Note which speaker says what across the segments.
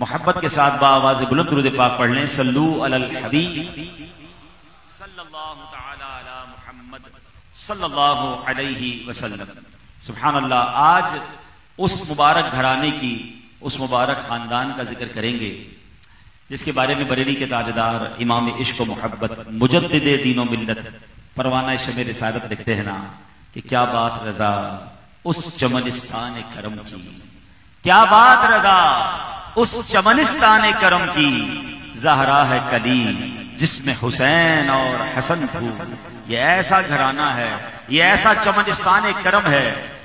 Speaker 1: محبت کے ساتھ بآواز بلند درود پاک پڑھ لیں. صلو علی الحبیب صلی اللہ تعالی علی محمد صلی اللہ علیہ وسلم. سبحان اللہ. آج اس مبارک گھرانے کی، اس مبارک خاندان کا ذکر کریں گے جس کے بارے میں بریلی کے تاجدار امام عشق و محبت مجدد دین و ملت پروانہ شمع رسالت لکھتے ہیں نا کہ کیا بات رضا اس چمنستان کرم کی، کیا بات رضا اس چمنستان کرم کی، زہرا ہے کلی جس میں حسین اور حسن تھو. یہ ایسا گھرانہ ہے، یہ ایسا چمنستان کرم ہے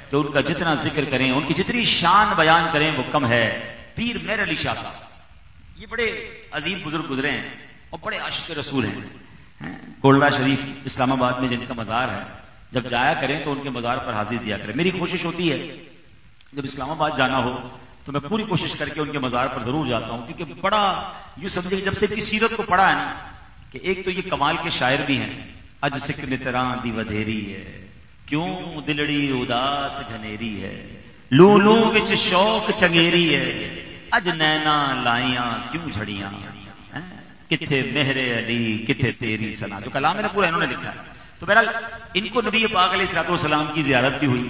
Speaker 1: کہ ان کا جتنا ذکر کریں، ان کی جتنی شان بیان کریں وہ کم ہے. پیر مہر علی شاہ صاحب یہ بڑے عظیم بزرگ گزرے ہیں اور بڑے عاشق رسول ہیں. گولڈا شریف اسلام آباد میں جن کا مزار ہے، جب جایا کریں تو ان کے مزار پر حاضری دیا کریں. میری کوشش ہوتی ہے جب اسلام آباد جانا ہو تو میں پوری کوشش کر کے ان کے مزار پر ضرور جاتا ہوں، کیونکہ بڑا یوں سمجھے جب سے ان کی سیرت کو پڑھا ہے نا کہ ایک تو یہ کمال کے شاعر بھی ہیں. اج سکھ نتراں دی ودھیری ہے، کیوں دلڑی اداس گھنیری ہے، لو لو وچ شوق چنگیری ہے، اج نینا لائیاں کیوں جھڑیاں، کتھے مہر علی کتھے تیری سنا. جو کلام ہے نا پورا انہوں نے لکھا ہے. تو بہرحال ان کو نبی پاک علیہ الصلوۃ والسلام کی زیارت بھی ہوئی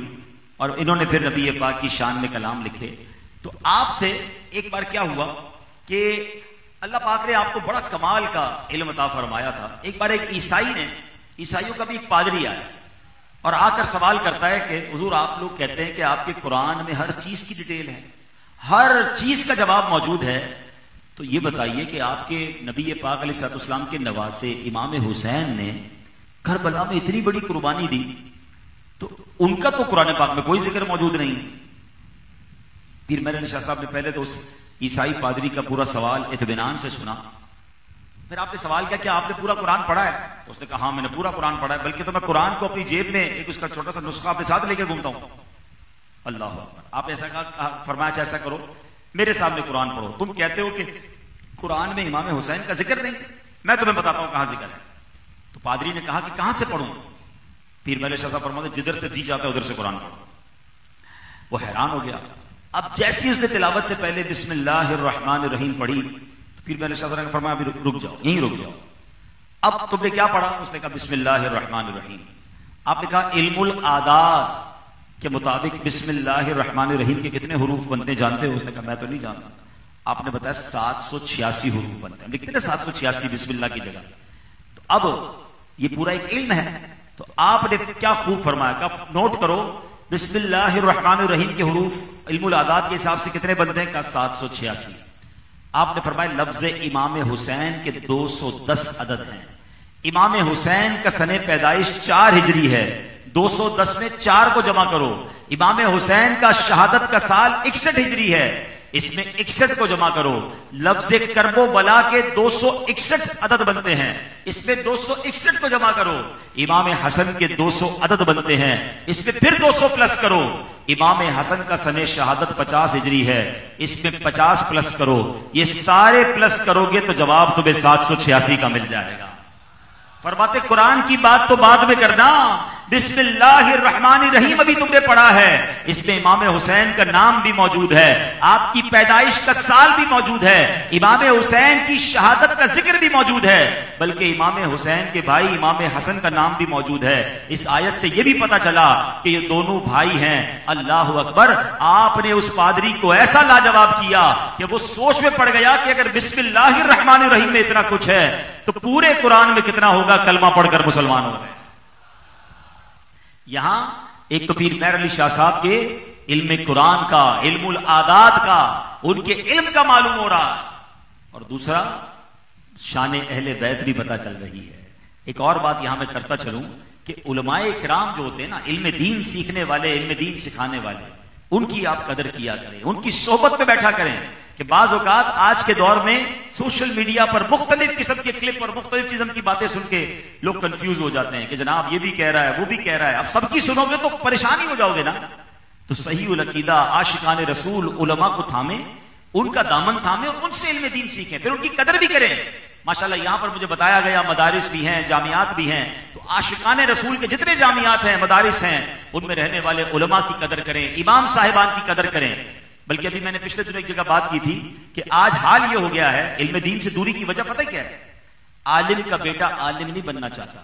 Speaker 1: اور انہوں نے پھر نبی پاک کی شان میں کلام لکھے. تو آپ سے ایک بار کیا ہوا کہ اللہ پاک نے آپ کو بڑا کمال کا علم عطا فرمایا تھا. ایک بار ایک عیسائی نے، عیسائیوں کا بھی ایک پادری آیا اور آ کر سوال کرتا ہے کہ حضور آپ لوگ کہتے ہیں کہ آپ کے قرآن میں ہر چیز کی ڈیٹیل ہے، ہر چیز کا جواب موجود ہے، تو یہ بتائیے کہ آپ کے نبی پاک علیہ الصلوۃ والسلام کے نواسے امام حسین نے کربلا میں اتنی بڑی قربانی دی، تو ان کا تو قرآن پاک میں کوئی ذکر موجود نہیں. پیر مہر علی شاہ صاحب نے پہلے تو اس عیسائی پادری کا پورا سوال اطمینان سے سنا. پھر آپ نے سوال کیا کہ آپ نے پورا قرآن پڑھا ہے؟ اس نے کہا ہاں میں نے پورا قرآن پڑھا ہے، بلکہ تو میں قرآن کو اپنی جیب میں ایک اس کا چھوٹا سا نسخہ اپنے ساتھ لے کے گھومتا ہوں. اللہ اکبر. آپ ایسا کہا، فرمایا اچھا ایسا کرو میرے سامنے قرآن پڑھو. تم کہتے ہو کہ قرآن میں امام حسین کا ذکر نہیں، میں تمہیں بتاتا ہوں کہاں ذکر ہے. تو پادری نے کہا کہ کہاں سے پڑھوں؟ پیر مہر شاہ صاحب فرماتے جدھر سے جی جاتا ہے ادھر سے قرآن پڑھو. وہ حیران ہو گیا. اب جیسی اس نے تلاوت سے پہلے بسم اللہ الرحمن الرحیم پڑھی تو پیر مہر شاہ صاحب نے فرمایا ابھی رک جاؤ، یہیں رک جاؤ. اب تم نے کیا پڑھا؟ اس نے کہا بسم اللہ الرحمن الرحیم. آپ نے کہا علم العادات کے مطابق بسم اللہ الرحمن الرحیم کے کتنے حروف بنتے جانتے ہو؟ اس نے کہا میں تو نہیں جانتا. آپ نے بتایا 786 حروف بنتے ہیں. لکھتے نا 786 بسم اللہ کی جگہ. تو اب یہ پورا ایک علم ہے. تو آپ نے کیا خوب فرمایا کہ نوٹ کرو بسم اللہ الرحمن الرحیم کے حروف علم العادات کے حساب سے کتنے بنتے ہیں؟ کا 786. آپ نے فرمایا لفظ امام حسین کے 210 عدد ہیں. امام حسین کا سن پیدائش 4 ہجری ہے. 210 میں 4 کو جمع کرو. امام حسین کا شہادت کا سال 61 ہجری ہے. اس میں 61 کو جمع کرو. لفظ کرب و بلا کے 261 عدد بنتے ہیں. اس میں 261 کو جمع کرو. امام حسن کے 200 عدد بنتے ہیں. اس میں پھر 200 پلس کرو. امام حسن کا سن شہادت 50 ہجری ہے. اس میں 50 پلس کرو. یہ سارے پلس کرو گے تو جواب تمہیں 786 کا مل جائے گا. فرماتے قرآن کی بات تو بعد میں کرنا، بسم اللہ الرحمن الرحیم ابھی تم نے پڑھا ہے. اس میں امام حسین کا نام بھی موجود ہے، آپ کی پیدائش کا سال بھی موجود ہے، امام حسین کی شہادت کا ذکر بھی موجود ہے، بلکہ امام حسین کے بھائی امام حسن کا نام بھی موجود ہے. اس آیت سے یہ بھی پتا چلا کہ یہ دونوں بھائی ہیں. اللہ اکبر. آپ نے اس پادری کو ایسا لاجواب کیا کہ وہ سوچ میں پڑ گیا کہ اگر بسم اللہ الرحمن الرحیم میں اتنا کچھ ہے تو پورے قرآن میں کتنا ہوگا کلمہ پڑھ کر مسلمان ہو گئے. یہاں ایک تو پیر مہر علی شاہ صاحب کے علم قرآن کا، علم العادات کا، ان کے علم کا معلوم ہو رہا ہے، اور دوسرا شان اہل بیت بھی پتہ چل رہی ہے. ایک اور بات یہاں میں کرتا چلوں کہ علماء کرام جو ہوتے ہیں نا، علم دین سیکھنے والے، علم دین سکھانے والے، ان کی آپ قدر کیا کریں، ان کی صحبت میں بیٹھا کریں. کہ بعض اوقات آج کے دور میں سوشل میڈیا پر مختلف قسم کے کلپ اور مختلف قسم کی باتیں سن کے لوگ کنفیوز ہو جاتے ہیں کہ جناب یہ بھی کہہ رہا ہے وہ بھی کہہ رہا ہے. اب سب کی سنو گے تو پریشانی ہو جاؤ گے نا. تو صحیح العقیدہ عاشقان رسول علماء کو تھامیں، ان کا دامن تھامیں اور ان سے علم دین سیکھیں، پھر ان کی قدر بھی کریں. ماشاءاللہ یہاں پر مجھے بتایا گیا مدارس بھی ہیں، جامعات بھی ہیں. تو عاشقان رسول کے جتنے جامعات ہیں، مدارس ہیں، ان میں رہنے والے علماء کی قدر کریں، امام صاحبان کی قدر کریں. بلکہ ابھی میں نے پچھلے دنوں ایک جگہ بات کی تھی کہ آج حال یہ ہو گیا ہے علم دین سے دوری کی وجہ پتہ کیا ہے؟ عالم کا بیٹا عالم نہیں بننا چاہتا،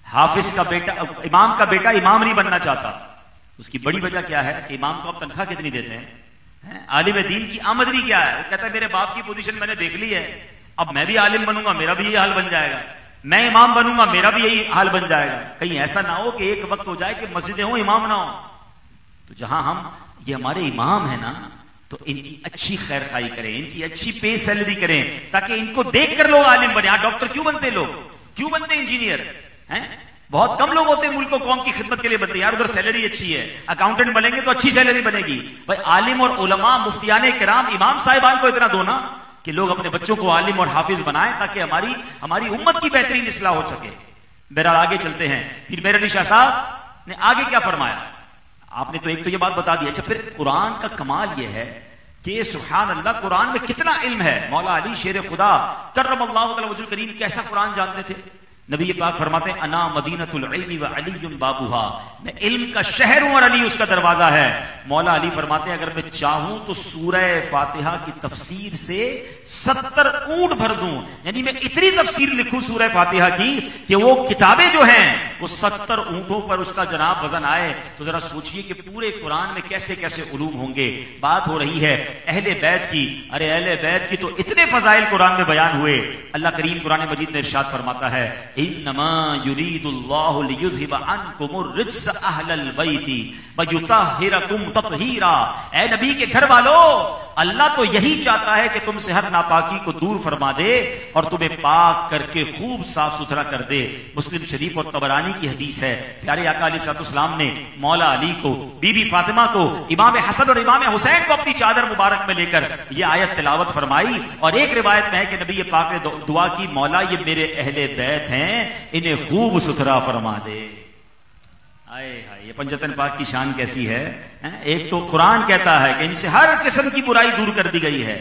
Speaker 1: حافظ کا بیٹا، امام کا بیٹا امام نہیں بننا چاہتا۔ اس کی بڑی وجہ کیا ہے کہ امام کو آپ تنخواہ کتنی دیتے ہیں؟ عالم دین کی آمدنی کیا ہے؟ وہ کہتا ہے میرے باپ کی پوزیشن میں نے دیکھ لی ہے، اب میں بھی عالم بنوں گا میرا بھی یہ حال بن جائے گا، میں امام بنوں گا میرا بھی یہی حال بن جائے گا۔ کہیں ایسا نہ ہو کہ ایک وقت ہو جائے کہ مسجدیں ہوں امام نہ ہو۔ تو جہاں ہم یہ ہمارے امام ہیں نا، تو ان کی اچھی خیر خائی کریں، ان کی اچھی پے سیلری کریں، تاکہ ان کو دیکھ کر لوگ عالم بنے۔ ڈاکٹر کیوں بنتے لوگ؟ کیوں بنتے انجینئر ہیں؟ بہت کم لوگ ہوتے ہیں ملک و قوم کی خدمت کے لیے بنتے ہیں، یار ادھر سیلری اچھی ہے، اکاؤنٹنٹ بنیں گے تو اچھی سیلری بنے گی۔ بھائی عالم اور علماء، مفتیان کرام، امام صاحبان کو اتنا دو نا کہ لوگ اپنے بچوں کو عالم اور حافظ بنائیں، تاکہ ہماری امت کی بہترین اصلاح ہو سکے۔ بہرحال آگے چلتے ہیں۔ پھر میرے علی شاہ صاحب نے آگے کیا فرمایا؟ آپ نے تو ایک تو یہ بات بتا دی۔ اچھا پھر قرآن کا کمال یہ ہے کہ سبحان اللہ قرآن میں کتنا علم ہے۔ مولا علی شیر خدا کرم اللہ تعالی وجہ کریم کیسا قرآن جانتے تھے۔ نبی پاک فرماتے ہیں انا مدینۃ العلم وعلی بابها، میں علم کا شہر ہوں اور علی اس کا دروازہ ہے۔ مولا علی فرماتے ہیں اگر میں چاہوں تو سورہ فاتحہ کی تفسیر سے 70 اونٹ بھر دوں، یعنی میں اتنی تفسیر لکھوں سورہ فاتحہ کی کہ وہ کتابیں جو ہیں وہ 70 اونٹوں پر اس کا جناب وزن آئے۔ تو ذرا سوچئے کہ پورے قرآن میں کیسے کیسے علوم ہوں گے۔ بات ہو رہی ہے اہل بیت کی، ارے اہل بیت کی تو اتنے فضائل قرآن میں بیان ہوئے۔ اللہ کریم قرآن مجید میں ارشاد فرماتا ہے انما یرید اللہ لیذھب عنکم الرجس اہل البیت ویطہرکم تطہیرا۔ اے نبی کے گھر والو، اللہ تو یہی چاہتا ہے کہ تم سے ہر ناپاکی کو دور فرما دے اور تمہیں پاک کر کے خوب صاف ستھرا کر دے۔ مسلم شریف اور طبرانی کی حدیث ہے، پیارے آقا علیہ الصلوۃ والسلام نے مولا علی کو، بی بی فاطمہ کو، امام حسن اور امام حسین کو اپنی چادر مبارک میں لے کر یہ آیت تلاوت فرمائی۔ اور ایک روایت میں ہے کہ نبی پاک نے دعا کی مولا یہ میرے اہل بیت ہیں، انہیں خوب ستھرا فرما دے۔ یہ پنجتن پاک کی شان کیسی ہے۔ ایک تو قرآن کہتا ہے کہ ان سے ہر قسم کی برائی دور کر دی گئی ہے،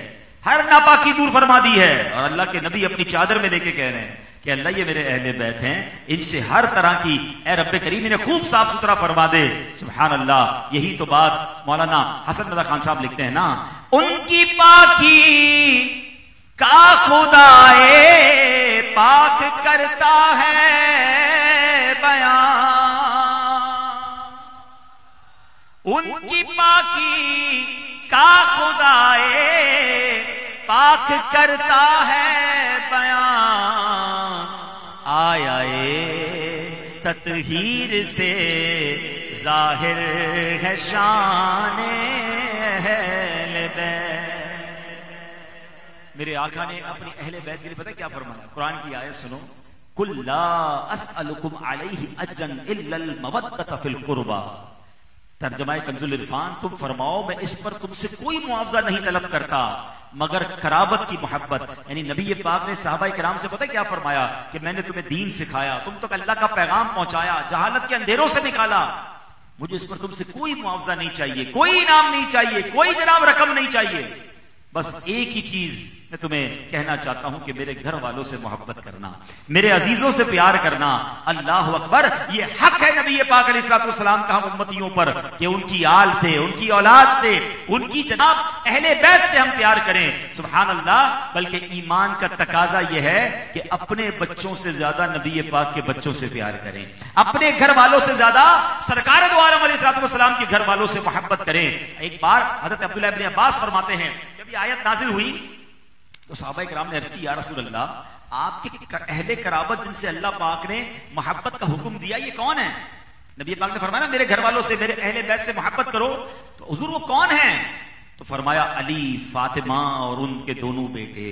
Speaker 1: ہر ناپاکی دور فرما دی ہے، اور اللہ کے نبی اپنی چادر میں لے کے کہہ رہے ہیں کہ اللہ یہ میرے اہل بیت ہیں، ان سے ہر طرح کی اے رب کریم انہیں خوب صاف ستھرا فرما دے۔ سبحان اللہ۔ یہی تو بات مولانا حسن رضا خان صاحب لکھتے ہیں نا، ان کی پاکی کا خدائے پاک کرتا ہے بیان، ان کی پاکی کا خدائے پاک کرتا ہے بیان، آیا تطہیر سے ظاہر ہے شان اہل بیت۔ میرے آقا نے اپنی اہل بیت کے لیے پتہ کیا فرمایا؟ قرآن کی آیت سنو، قل لا اسألکم علیہ اجرا الا المودۃ فی القربى۔ ترجمہ کنز العرفان، تم فرماؤ میں اس پر تم سے کوئی معاوضہ نہیں طلب کرتا مگر قرابت کی محبت۔ یعنی نبی پاک نے صحابہ کرام سے پتہ کیا فرمایا کہ میں نے تمہیں دین سکھایا، تم تک اللہ کا پیغام پہنچایا، جہالت کے اندھیروں سے نکالا، مجھے اس پر تم سے کوئی معاوضہ نہیں چاہیے، کوئی انعام نہیں چاہیے، کوئی جناب رقم نہیں چاہیے، بس ایک ہی چیز میں تمہیں کہنا چاہتا ہوں کہ میرے گھر والوں سے محبت کرنا، میرے عزیزوں سے پیار کرنا۔ اللہ اکبر، یہ حق ہے نبی پاک علیہ الصلوۃ والسلام کا ہم امتیوں پر کہ ان کی آل سے، ان کی اولاد سے، ان کی جناب اہل بیت سے ہم پیار کریں۔ سبحان اللہ۔ بلکہ ایمان کا تقاضا یہ ہے کہ اپنے بچوں سے زیادہ نبی پاک کے بچوں سے پیار کریں، اپنے گھر والوں سے زیادہ سرکار دو عالم علیہ الصلوۃ والسلام کے گھر والوں سے محبت کریں۔ ایک بار حضرت عبداللہ ابن عباس فرماتے ہیں جب یہ آیت نازل ہوئی تو صحابہ کرام نے عرض کی یا رسول اللہ، آپ کے اہل قرابت جن سے اللہ پاک نے محبت کا حکم دیا یہ کون ہے؟ نبی پاک نے فرمایا میرے گھر والوں سے، میرے اہل بیت سے محبت کرو۔ تو حضور وہ کون ہیں؟ تو فرمایا علی، فاطمہ اور ان کے دونوں بیٹے۔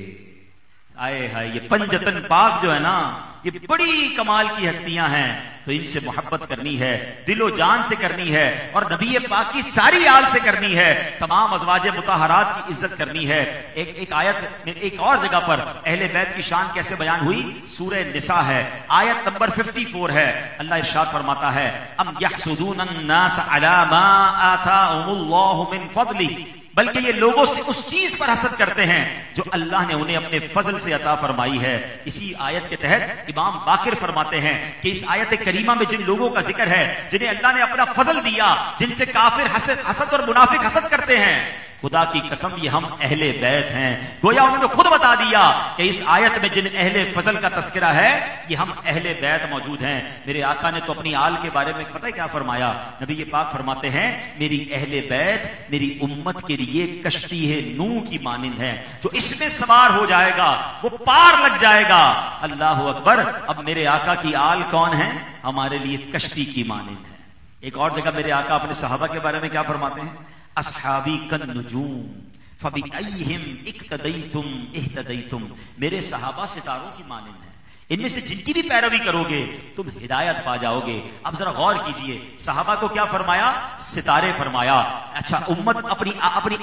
Speaker 1: آئے ہائے، یہ پنجتن پاک جو ہے نا، یہ بڑی کمال کی ہستیاں ہیں، تو ان سے محبت کرنی ہے، دل و جان سے کرنی ہے، اور نبی پاک کی ساری آل سے کرنی ہے، تمام ازواج مطہرات کی عزت کرنی ہے۔ ایک آیت ایک اور جگہ پر اہل بیت کی شان کیسے بیان ہوئی؟ سورہ نساء ہے، آیت نمبر 54 ہے۔ اللہ ارشاد فرماتا ہے ام یحسدون الناس علی ما آتاهم اللہ من فضلہ، بلکہ یہ لوگوں سے اس چیز پر حسد کرتے ہیں جو اللہ نے انہیں اپنے فضل سے عطا فرمائی ہے۔ اسی آیت کے تحت امام باقر فرماتے ہیں کہ اس آیت کریمہ میں جن لوگوں کا ذکر ہے جنہیں اللہ نے اپنا فضل دیا، جن سے کافر حسد اور منافق حسد کرتے ہیں، خدا کی قسم یہ ہم اہل بیت ہیں. گویا انہوں نے خود بتا دیا کہ اس آیت میں جن اہل فضل کا تذکرہ ہے یہ ہم اہل بیت موجود ہیں. میرے آقا نے تو اپنی آل کے بارے میں پتہ ہے کیا فرمایا؟ نبی پاک فرماتے ہیں میری اہل بیت میری امت کے لیے کشتی ہے نوح کی مانند ہے, جو اس میں سوار ہو جائے گا وہ پار لگ جائے گا. اللہ اکبر. اب میرے آقا کی آل کون ہے؟ ہمارے لیے کشتی کی مانند ہے. ایک اور جگہ میرے آقا اپنے صحابہ کے بارے میں کیا فرماتے ہیں؟ اصحابی کالنجوم فبأیہم اقتدیتم اہتدیتم. میرے صحابہ ستاروں کی مانند ہیں, ان میں سے جن کی بھی پیروی کرو گے تم ہدایت پا جاؤ گے. اب ذرا غور کیجئے, صحابہ کو کیا فرمایا؟ ستارے فرمایا. اچھا امت اپنی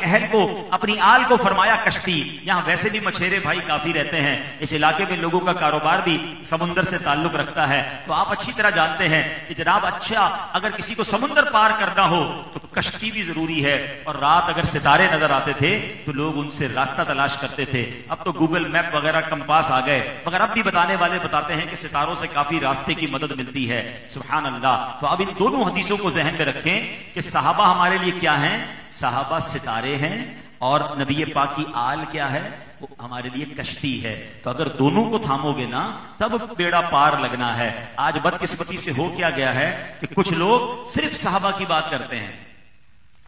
Speaker 1: اہل کو اپنی آل کو فرمایا کشتی. یہاں ویسے بھی مچھیرے بھائی کافی رہتے ہیں, اس علاقے میں لوگوں کا کاروبار بھی سمندر سے تعلق رکھتا ہے, تو آپ اچھی طرح جانتے ہیں کہ جناب اچھا اگر کسی کو سمندر پار کرنا ہو تو کشتی بھی ضروری ہے. اور رات اگر ستارے نظر آتے تھے تو لوگ ان سے راستہ تلاش کرتے تھے. اب تو گوگل میپ وغیرہ کمپاس آ گئے, مگر اب بھی بتانے والے بتاتے ہیں کہ ستاروں سے کافی راستے کی مدد ملتی ہے. سبحان اللہ. تو اب ان دونوں حدیثوں کو ذہن میں رکھیں کہ صحابہ ہمارے لیے کیا ہیں؟ صحابہ ستارے ہیں, اور نبی پاک کی آل کیا ہے؟ وہ ہمارے لیے کشتی ہے. تو اگر دونوں کو تھامو گے نا تب بیڑا پار لگنا ہے. آج بدقسمتی سے ہو کیا گیا ہے کہ کچھ لوگ صرف صحابہ کی بات کرتے ہیں,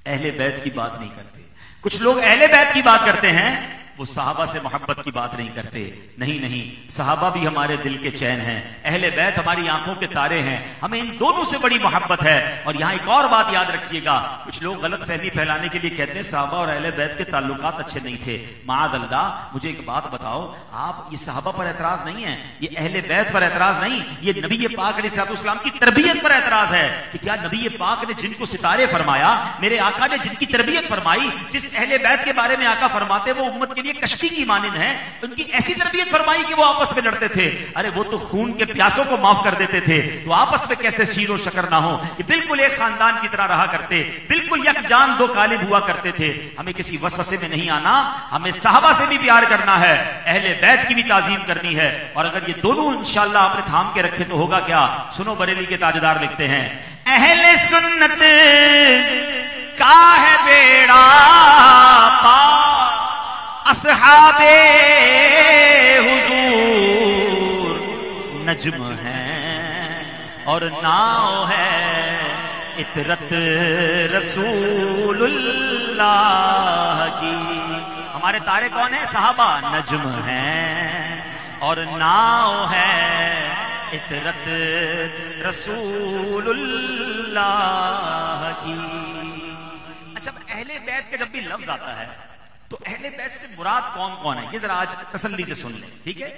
Speaker 1: اہل بیت کی بات نہیں کرتے. کچھ لوگ اہل بیت کی بات کرتے ہیں, وہ صحابہ سے محبت کی بات نہیں کرتے. نہیں, صحابہ بھی ہمارے دل کے چین ہیں, اہل بیت ہماری آنکھوں کے تارے ہیں. ہمیں ان دونوں سے بڑی محبت ہے. اور یہاں ایک اور بات یاد رکھیے گا, کچھ لوگ غلط فہمی پھیلانے کے لیے کہتے ہیں صحابہ اور اہل بیت کے تعلقات اچھے نہیں تھے. معاذ اللہ. مجھے ایک بات بتاؤ, آپ یہ صحابہ پر اعتراض نہیں ہے, یہ اہل بیت پر اعتراض نہیں, یہ نبی پاک علیہ الصلوۃ والسلام کی تربیت پر اعتراض ہے کہ کیا نبی پاک نے جن کو ستارے فرمایا, میرے آقا نے جن کی تربیت فرمائی, جس اہل بیت کے بارے میں آقا فرماتے وہ امت کے لیے کشتی کی مانند ہیں, ان کی ایسی تربیت فرمائی کہ وہ آپس میں لڑتے تھے. ارے وہ تو خون کے پیاسوں کو معاف کر دیتے تھے, تو آپس میں کیسے شیر و شکر نہ ہو؟ یہ بالکل ایک خاندان کی طرح رہا کرتے, بالکل یک جان دو قالب ہوا کرتے تھے. ہمیں کسی وسوسے میں نہیں آنا, ہمیں صحابہ سے بھی پیار کرنا ہے, اہل بیت کی بھی تعظیم کرنی ہے. اور اگر یہ دونوں انشاءاللہ آپ نے تھام کے رکھے تو ہوگا کیا؟ سنو بریلی کے تاجدار لکھتے ہیں, اہل سنت کا ہے بیڑا پار, اصحاب حضور نجم ہیں اور ناؤ ہے عطرت رسول اللہ کی. ہمارے تارے کون ہیں؟ صحابہ. نجم ہیں اور ناؤ ہے عطرت رسول اللہ کی. اچھا اہل بیت کا جب بھی لفظ آتا ہے تو اہل بیت سے مراد کون کون ہے؟ یہ ذرا آج تسلی سے سن لیں, ٹھیک ہے؟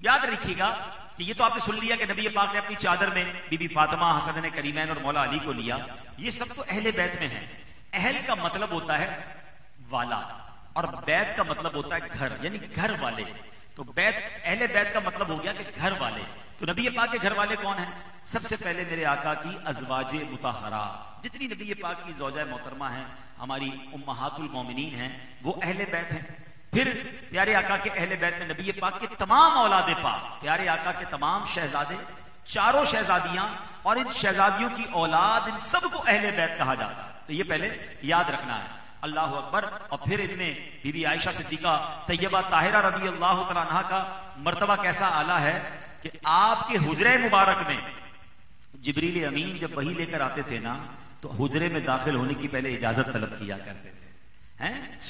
Speaker 1: یاد رکھیے گا کہ یہ تو آپ نے سن لیا کہ نبی پاک نے اپنی چادر میں بی بی فاطمہ, حسن کریمین اور مولا علی کو لیا. یہ سب تو اہل بیت میں ہیں. اہل کا مطلب ہوتا ہے والا, اور بیت کا مطلب ہوتا ہے گھر, یعنی گھر والے. تو بیت اہل بیت کا مطلب ہو گیا کہ گھر والے. تو نبی پاک کے گھر والے کون ہیں؟ سب سے پہلے میرے آقا کی ازواج مطہرہ, جتنی نبی پاک کی زوجہ محترمہ ہیں, ہماری امہات المومنین ہیں, وہ اہل بیت ہیں. پھر پیارے آقا کے اہل بیت میں نبی پاک کے تمام اولاد پاک, پیارے آقا کے تمام شہزادے, چاروں شہزادیاں اور ان شہزادیوں کی اولاد, ان سب کو اہل بیت کہا جاتا ہے. تو یہ پہلے یاد رکھنا ہے. اللہ اکبر. اور پھر ان میں بی بی عائشہ صدیقہ طیبہ طاہرہ رضی اللہ تعالیٰ عنہا کا مرتبہ کیسا اعلیٰ ہے کہ آپ کے حجرے مبارک میں جبریل امین جب وحی لے کر آتے تھے نا تو حجرے میں داخل ہونے کی پہلے اجازت طلب کیا کرتے تھے.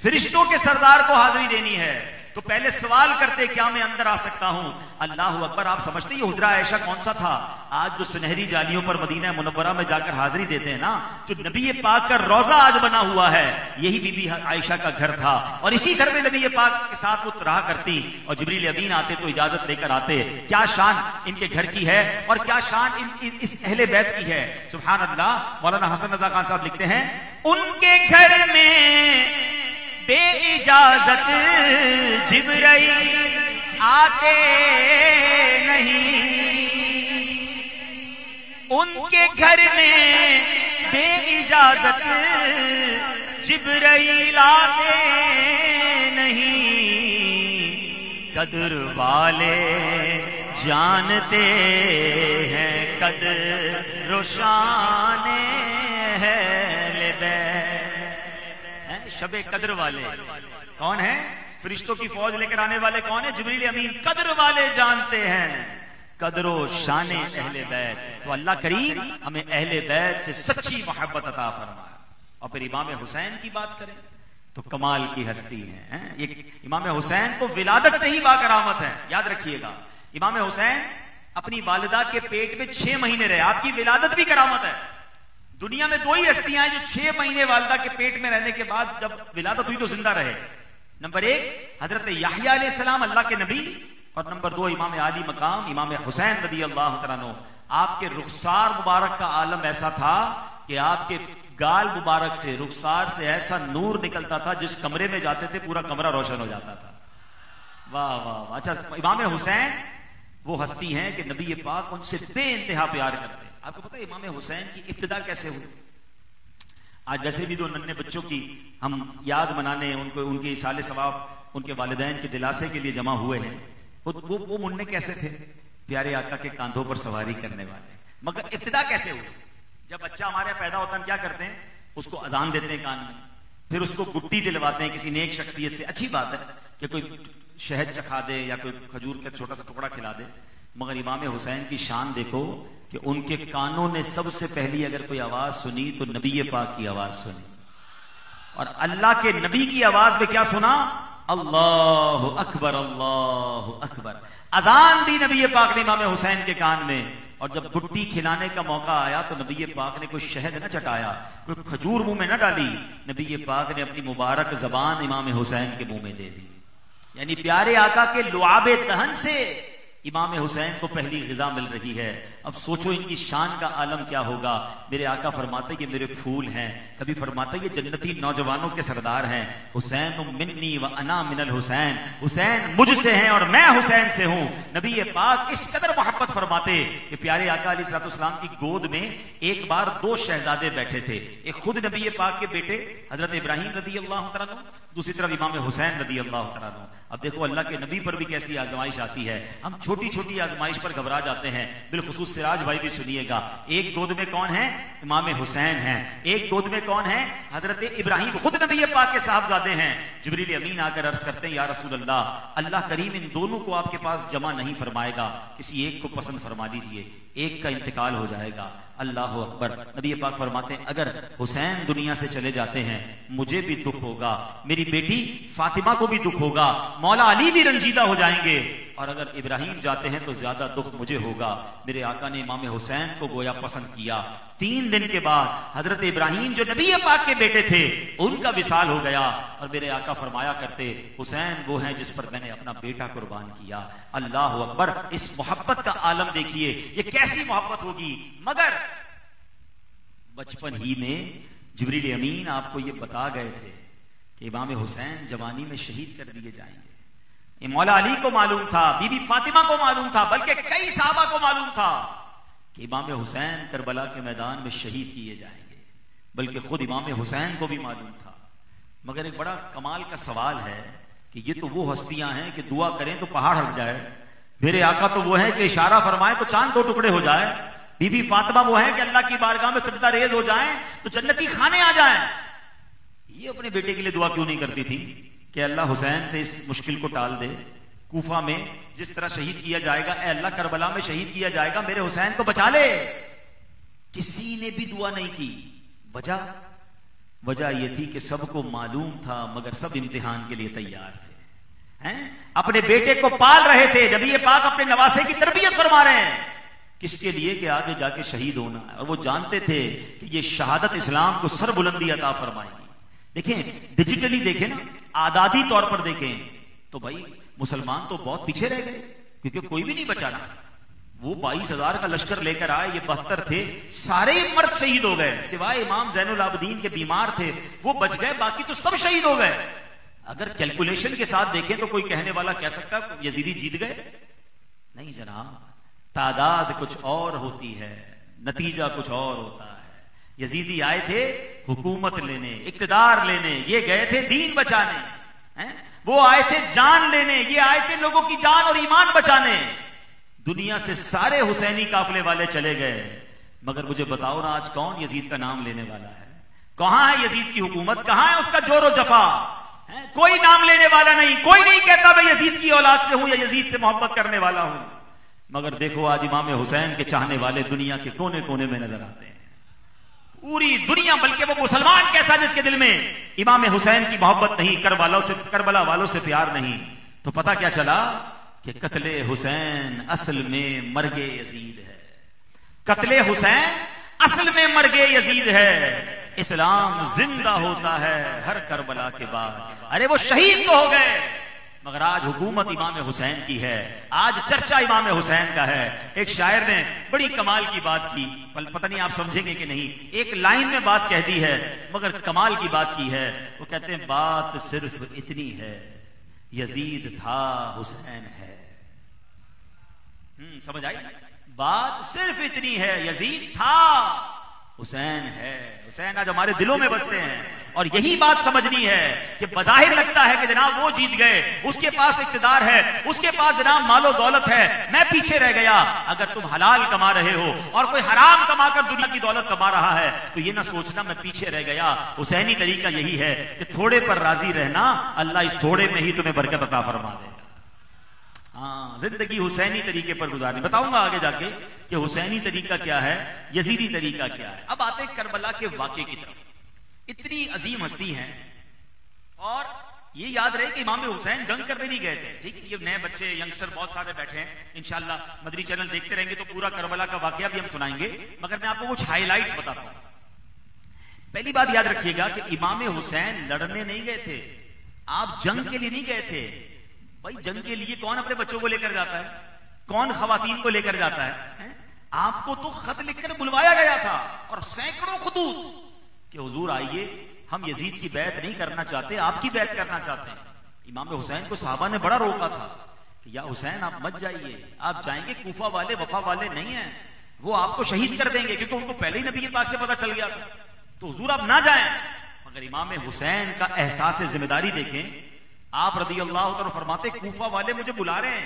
Speaker 1: فرشتوں کے سردار کو حاضری دینی ہے تو پہلے سوال کرتے کیا میں اندر آ سکتا ہوں؟ اللہ اکبر. آپ سمجھتے یہ حجرہ عائشہ کون سا تھا؟ آج جو سنہری جالیوں پر مدینہ منورہ میں جا کر حاضری دیتے ہیں نا, جو نبی پاک کا روضہ آج بنا ہوا ہے, یہی بی بی عائشہ کا گھر تھا. اور اسی گھر میں نبی پاک کے ساتھ وہ رہا کرتی, اور جبریل امین آتے تو اجازت لے کر آتے. کیا شان ان کے گھر کی ہے اور کیا شان اس اہل بیت کی ہے. سبحان اللہ. مولانا حسن رضا خان صاحب لکھتے ہیں, ان کے گھر میں بے اجازت جبرائیل آتے نہیں, ان کے گھر میں بے اجازت جبرائیل آتے نہیں. قدر والے جانتے ہیں قدر و شان ہے. شب قدر والے. کون ہیں؟ فرشتوں کی فوج لے کر آنے والے کون ہیں؟ جبریل امین. قدر والے جانتے ہیں قدر و شان اہل بیت. تو اللہ کریم ہمیں اہل بیت سے سچی محبت عطا فرمائے. اور پھر امام حسین کی بات کریں تو کمال کی ہستی ہیں. یہ امام حسین کو ولادت سے ہی باکرامت ہے. یاد رکھیے گا امام حسین اپنی والدہ کے پیٹ میں 6 مہینے رہے. آپ کی ولادت بھی کرامت ہے. دنیا میں 2 ہی ہستیاں ہیں جو 6 مہینے والدہ کے پیٹ میں رہنے کے بعد جب ولادت ہوئی تو زندہ رہے. نمبر 1 حضرت یحییٰ علیہ السلام اللہ کے نبی، اور نمبر 2 امام عالی مقام امام حسین رضی اللہ تعالیٰ عنہ. آپ کے رخسار مبارک کا عالم ایسا تھا کہ آپ کے گال مبارک سے رخسار سے ایسا نور نکلتا تھا جس کمرے میں جاتے تھے پورا کمرہ روشن ہو جاتا تھا. واہ واہ. اچھا امام حسین وہ ہستی ہیں کہ نبی پاک ان سے بے انتہا پیار کرتے ہیں. آپ کو پتہ ہے امام حسین کی ابتدا کیسے ہوئی؟ آج جیسے بھی 2 ننھے بچوں کی ہم یاد منانے ان کے ایصال ثواب ان کے والدین کے دلاسے کے لیے جمع ہوئے ہیں. وہ مننے کیسے تھے؟ پیارے آقا کے کاندھوں پر سواری کرنے والے. مگر ابتدا کیسے ہوئی؟ جب بچہ ہمارے پیدا ہوتا ہے کیا کرتے ہیں؟ اس کو اذان دیتے ہیں کان میں، پھر اس کو گٹی دلواتے ہیں کسی نیک شخصیت سے. اچھی بات ہے کہ کوئی شہد چکھا دے یا کوئی کھجور کا چھوٹا سا ٹکڑا کھلا دے. مگر امام حسین کی شان دیکھو کہ ان کے کانوں نے سب سے پہلی اگر کوئی آواز سنی تو نبی پاک کی آواز سنی. اور اللہ کے نبی کی آواز میں کیا سنا؟ اللہ اکبر اللہ اکبر. اذان دی نبی پاک نے امام حسین کے کان میں. اور جب گٹی کھلانے کا موقع آیا تو نبی پاک نے کوئی شہد نہ چٹایا، کوئی کھجور منہ میں نہ ڈالی. نبی پاک نے اپنی مبارک زبان امام حسین کے منہ میں دے دی. یعنی پیارے آقا کے لعاب دہن سے امام حسین کو پہلی غذا مل رہی ہے. اب سوچو ان کی شان کا عالم کیا ہوگا. میرے آقا فرماتے یہ میرے پھول ہیں، کبھی فرماتے یہ جنتی نوجوانوں کے سردار ہیں. حسین منی و انا من الحسین. حسین مجھ سے ہیں اور میں حسین سے ہوں. نبی پاک اس قدر محبت فرماتے کہ پیارے آقا علیہ الصلوۃ والسلام کی گود میں ایک بار 2 شہزادے بیٹھے تھے. ایک خود نبی پاک کے بیٹے حضرت ابراہیم رضی اللہ تعالیٰ عنہ، دوسری طرف امام حسین رضی اللہ تعالیٰ عنہ. اب دیکھو اللہ کے نبی پر بھی کیسی آزمائش آتی ہے. ہم چھوٹی چھوٹی آزمائش پر گھبرا جاتے ہیں. بالخصوص سراج بھائی بھی سنیے گا. ایک گود میں کون ہے؟ امام حسین ہیں. ایک گود میں کون ہے؟ حضرت ابراہیم خود نبی پاک کے صاحبزادے ہیں. جبریل امین آ کر عرض کرتے ہیں یا رسول اللہ، اللہ کریم ان دونوں کو آپ کے پاس جمع نہیں فرمائے گا، کسی ایک کو پسند فرما لیجیے، ایک کا انتقال ہو جائے گا. اللہ اکبر. نبی پاک فرماتے ہیں اگر حسین دنیا سے چلے جاتے ہیں مجھے بھی دکھ ہوگا، میری بیٹی فاطمہ کو بھی دکھ ہوگا، مولا علی بھی رنجیدہ ہو جائیں گے، اور اگر ابراہیم جاتے ہیں تو زیادہ دکھ مجھے ہوگا. میرے آقا نے امام حسین کو گویا پسند کیا. 3 دن کے بعد حضرت ابراہیم جو نبی پاک کے بیٹے تھے ان کا وصال ہو گیا. اور میرے آقا فرمایا کرتے حسین وہ ہیں جس پر میں نے اپنا بیٹا قربان کیا. اللہ اکبر. اس محبت کا عالم دیکھیے یہ کیسی محبت ہوگی. مگر بچپن ہی میں جبریل امین آپ کو یہ بتا گئے تھے کہ امام حسین جوانی میں شہید کر دیے جائیں گے. یہ مولا علی کو معلوم تھا، بی بی فاطمہ کو معلوم تھا، بلکہ کئی صحابہ کو معلوم تھا کہ امام حسین کربلا کے میدان میں شہید کیے جائیں گے، بلکہ خود امام حسین کو بھی معلوم تھا. مگر ایک بڑا کمال کا سوال ہے کہ یہ تو وہ ہستیاں ہیں کہ دعا کریں تو پہاڑ ہٹ جائے. میرے آقا تو وہ ہیں کہ اشارہ فرمائے تو چاند 2 ٹکڑے ہو جائے. بی بی فاطمہ وہ ہیں کہ اللہ کی بارگاہ میں سجدہ ریز ہو جائیں تو جنتی کھانے آ جائیں. یہ اپنے بیٹے کے لیے دعا کیوں نہیں کرتی تھی کہ اللہ حسین سے اس مشکل کو ٹال دے. کوفہ میں جس طرح شہید کیا جائے گا، اے اللہ کربلا میں شہید کیا جائے گا، میرے حسین کو بچا لے. کسی نے بھی دعا نہیں کی. وجہ یہ تھی کہ سب کو معلوم تھا مگر سب امتحان کے لیے تیار تھے. اپنے بیٹے کو پال رہے تھے. نبی پاک اپنے نواسے کی تربیت فرما رہے ہیں. کس کے لیے؟ کہ آگے جا کے شہید ہونا ہے. اور وہ جانتے تھے کہ یہ شہادت اسلام کو سر بلندی عطا فرمائے گی. دیکھیں ڈیجیٹلی دیکھیں نا، اعدادی طور پر دیکھیں تو بھائی مسلمان تو بہت پیچھے رہ گئے کیونکہ کوئی بھی نہیں بچا نا. وہ 22,000 کا لشکر لے کر آئے، یہ 72 تھے، سارے مرد شہید ہو گئے سوائے امام زین العابدین کے بیمار تھے وہ بچ گئے، باقی تو سب شہید ہو گئے. اگر کیلکولیشن کے ساتھ دیکھیں تو کوئی کہنے والا کہہ سکتا یزیدی جیت گئے؟ نہیں جناب، تعداد کچھ اور ہوتی ہے، نتیجہ کچھ اور ہوتا ہے. یزیدی آئے تھے حکومت لینے، اقتدار لینے، یہ گئے تھے دین بچانے. وہ آئے تھے جان لینے، یہ آئے تھے لوگوں کی جان اور ایمان بچانے. دنیا سے سارے حسینی قافلے والے چلے گئے، مگر مجھے بتاؤ نا آج کون یزید کا نام لینے والا ہے؟ کہاں ہے یزید کی حکومت, کہاں ہے اس کا جور و جفا؟ کوئی نام لینے والا نہیں, کوئی نہیں کہتا میں یزید کی اولاد سے ہوں یا یزید سے محبت کرنے والا ہوں. مگر دیکھو آج امام حسین کے چاہنے والے دنیا کے کونے کونے میں نظر آتے ہیں, پوری دنیا, بلکہ وہ مسلمان کیسا جس کے دل میں امام حسین کی محبت نہیں, کربلا والوں سے پیار نہیں. تو پتہ کیا چلا کہ قتل حسین اصل میں مرگ یزید ہے. قتل حسین اصل میں مرگ یزید ہے. اسلام زندہ ہوتا ہے ہر کربلا کے بعد. ارے وہ شہید تو ہو گئے, مگر آج حکومت امام حسین کی ہے, آج چرچا امام حسین کا ہے. ایک شاعر نے بڑی کمال کی بات کی, پتہ نہیں آپ سمجھیں گے کہ نہیں, ایک لائن میں بات کہہ دی ہے مگر کمال کی بات کی ہے. وہ کہتے ہیں بات صرف اتنی ہے, یزید تھا حسین ہے. سمجھ آئی؟ بات صرف اتنی ہے, یزید تھا حسین ہے. حسین آج ہمارے دلوں میں بستے ہیں. اور یہی بات سمجھنی ہے کہ بظاہر لگتا ہے کہ جناب وہ جیت گئے, اس کے پاس اقتدار ہے, اس کے پاس جناب مال و دولت ہے, میں پیچھے رہ گیا. اگر تم حلال کما رہے ہو اور کوئی حرام کما کر دنیا کی دولت کما رہا ہے تو یہ نہ سوچنا میں پیچھے رہ گیا. حسینی طریقہ یہی ہے کہ تھوڑے پر راضی رہنا, اللہ اس تھوڑے میں ہی تمہیں برکت عطا فرما دے گا. ہاں, زندگی حسینی طریقے پر گزارنی. بتاؤں گا آگے جا کے کہ حسینی طریقہ کیا ہے, یزیدی طریقہ کیا ہے. اب آتے ہیں کربلا کے واقعے کی طرف. اتنی عظیم ہستی ہیں, اور یہ یاد رہے کہ امام حسین جنگ کرنے نہیں گئے تھے. ٹھیک ہے, یہ نئے بچے ینگسٹر بہت سارے بیٹھے ہیں, انشاءاللہ مدری چینل دیکھتے رہیں گے تو پورا کربلا کا واقعہ بھی ہم سنائیں گے, مگر میں آپ کو کچھ ہائی لائٹس بتاتا ہوں. پہلی بات یاد رکھیے گا کہ امام حسین لڑنے نہیں گئے تھے, آپ جنگ کے لیے نہیں گئے تھے. بھائی جنگ کے لیے کون اپنے بچوں کو لے کر جاتا ہے, کون خواتین کو لے کر جاتا ہے؟ آپ کو تو خط لکھ کر بلوایا گیا تھا, اور سینکڑوں خطوط کہ حضور آئیے, ہم یزید کی بیعت نہیں کرنا چاہتے, آپ کی بیعت کرنا چاہتے ہیں. امام حسین کو صحابہ نے بڑا روکا تھا کہ یا حسین آپ مت جائیے, آپ جائیں گے کوفہ والے وفا والے نہیں ہیں, وہ آپ کو شہید کر دیں گے, کیونکہ ان کو پہلے ہی نبی پاک سے پتہ چل گیا تھا. تو حضور آپ نہ جائیں. مگر امام حسین کا احساس ذمہ داری دیکھیں. آپ رضی اللہ عنہ فرماتے کوفہ والے مجھے بلا رہے ہیں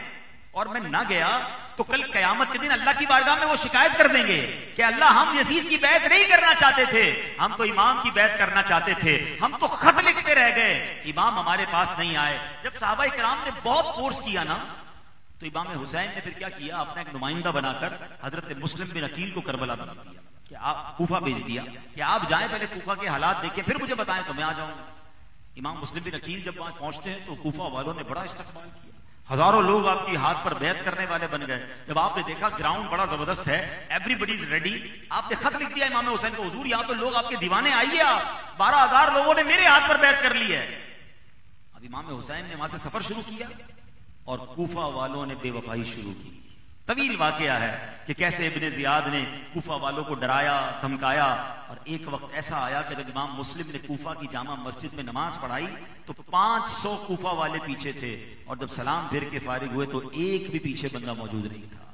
Speaker 1: اور میں نہ گیا تو کل قیامت کے دن اللہ کی بارگاہ میں وہ شکایت کر دیں گے کہ اللہ ہم یزید کی بیعت نہیں کرنا چاہتے تھے, ہم تو امام کی بیعت کرنا چاہتے تھے, ہم تو خط لکھتے رہ گئے, امام ہمارے پاس نہیں آئے. جب صحابہ کرام نے بہت فورس کیا نا, تو امام حسین نے پھر کیا کیا, اپنا ایک نمائندہ بنا کر حضرت مسلم بن عقیل کو کربلا بنا دیا, کہ آپ کوفہ بھیج دیا کہ آپ جائیں, پہلے کوفہ کے حالات دیکھیں پھر مجھے بتائیں تو میں آ جاؤں گا. امام مسلم بن عقیل جب وہاں پہنچتے ہیں تو کوفہ والوں نے بڑا استقبال کیا, ہزاروں لوگ آپ کی ہاتھ پر بیعت کرنے والے بن گئے. جب آپ نے دیکھا گراؤنڈ بڑا زبردست ہے, ایوری بڈی از ریڈی, آپ نے خط لکھ دیا امام حسین کو, حضور یہاں تو لوگ آپ کے دیوانے, آئیے آپ, 12,000 لوگوں نے میرے ہاتھ پر بیعت کر لی ہے. اب امام حسین نے وہاں سے سفر شروع کیا اور کوفہ والوں نے بے وفائی شروع کی. طویل واقعہ ہے کہ کیسے ابن زیاد نے کوفہ والوں کو ڈرایا دھمکایا, اور ایک وقت ایسا آیا کہ جب امام مسلم نے کوفہ کی جامع مسجد میں نماز پڑھائی تو 500 کوفہ والے پیچھے تھے, اور جب سلام پھیر کے فارغ ہوئے تو ایک بھی پیچھے بندہ موجود نہیں تھا,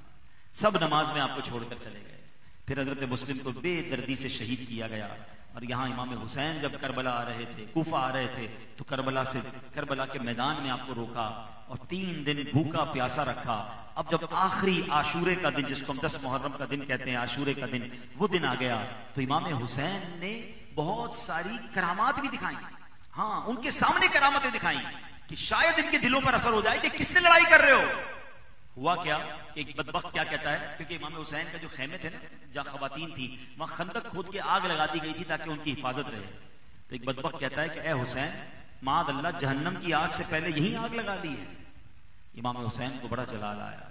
Speaker 1: سب نماز میں آپ کو چھوڑ کر چلے گئے. پھر حضرت مسلم کو بے دردی سے شہید کیا گیا. اور یہاں امام حسین جب کربلا آ رہے تھے, کوفہ آ رہے تھے, تو کربلا کے میدان میں آپ کو روکا اور 3 دن بھوکا پیاسا رکھا. اب جب آخری عاشورے کا دن, جس کو ہم 10 محرم کا دن کہتے ہیں, عاشورے کا دن, وہ دن آ گیا تو امام حسین نے بہت ساری کرامات بھی دکھائیں. ہاں, ان کے سامنے کرامتیں دکھائیں کہ شاید ان کے دلوں پر اثر ہو جائے کہ کس سے لڑائی کر رہے ہو. ہوا کیا کہ ایک بدبخت کیا کہتا ہے, کیونکہ امام حسین کا جو خیمے تھے نا, جہاں خواتین تھی, وہاں خندق کھود کے آگ لگا دی گئی تھی تاکہ ان کی حفاظت رہے. تو ایک بدبخت کہتا ہے کہ اے حسین, معاذ اللہ جہنم کی آگ سے پہلے یہی آگ لگا دی ہے. امام حسین کو بڑا جلال آیا.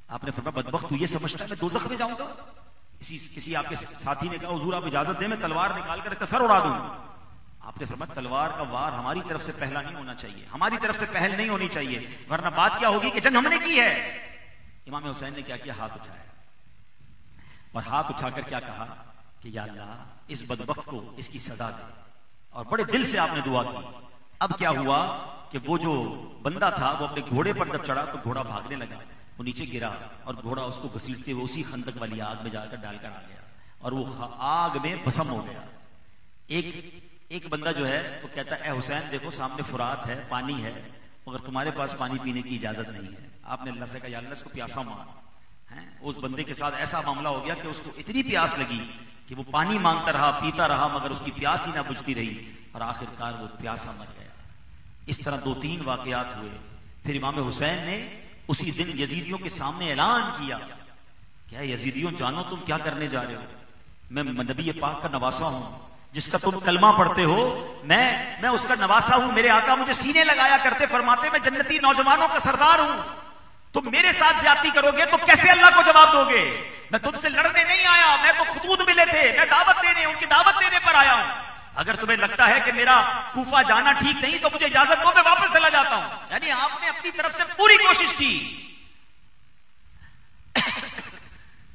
Speaker 1: آپ نے فرمایا بدبخت تو یہ سمجھتا ہے میں دوزخ میں جاؤں گا؟ کسی آپ کے ساتھی نے کہا حضور آپ اجازت دیں میں تلوار نکال کر اس کا سر اڑا دوں. آپ نے فرمایا تلوار کا وار ہماری طرف سے پہلا نہیں ہونا چاہیے, ہماری طرف سے پہل نہیں ہونی چاہیے, ورنہ بات کیا ہوگی کہ جنگ ہم نے کی ہے. امام حسین نے کیا کیا, ہاتھ اٹھایا, اور ہاتھ اٹھا کر کیا کہا کہ یا اللہ اس بدبخت کو اس کی سزا دے, اور بڑے دل سے آپ نے دعا کی. اب کیا ہوا کہ وہ جو بندہ تھا وہ اپنے گھوڑے پر جب چڑھا تو گھوڑا بھاگنے لگا, وہ نیچے گرا اور گھوڑا اس کو گھسیٹتے ہوئے اسی خندق والی آگ میں جا کر ڈال کر آ گیا, اور وہ آگ میں بھسم ہو گیا. ایک بندہ جو ہے وہ کہتا ہے اے حسین دیکھو سامنے فرات ہے, پانی ہے, مگر تمہارے پاس پانی پینے کی اجازت نہیں ہے. آپ نے اللہ سے کہا یا اللہ اس کو پیاسا مار, اس بندے کے ساتھ ایسا معاملہ ہو گیا کہ اس کو اتنی پیاس لگی کہ وہ پانی مانگتا رہا، پیتا رہا، مگر اس کی پیاس ہی نہ بجھتی رہی اور آخرکار وہ پیاسا مر گیا۔ اس طرح 2-3 واقعات ہوئے۔ پھر امام حسین نے اسی دن یزیدیوں کے سامنے اعلان کیا، کیا یزیدیوں جانو تم کیا کرنے جا رہے ہو، میں نبی پاک کا نواسا ہوں، جس کا تم کلمہ پڑھتے ہو میں اس کا نواسا ہوں، میرے آقا مجھے سینے لگایا کرتے، فرماتے میں جنتی نوجوانوں کا سردار ہوں، تم میرے ساتھ زیادتی کرو گے تو کیسے اللہ کو جواب دو گے؟ میں تم سے لڑنے نہیں آیا، میں تو خطوط ملے تھے، میں دعوت دینے، ان کی دعوت دینے پر آیا ہوں، اگر تمہیں لگتا ہے کہ میرا کوفہ جانا ٹھیک نہیں تو مجھے اجازت دو، میں واپس چلا جاتا ہوں۔ یعنی آپ نے اپنی طرف سے پوری کوشش کی،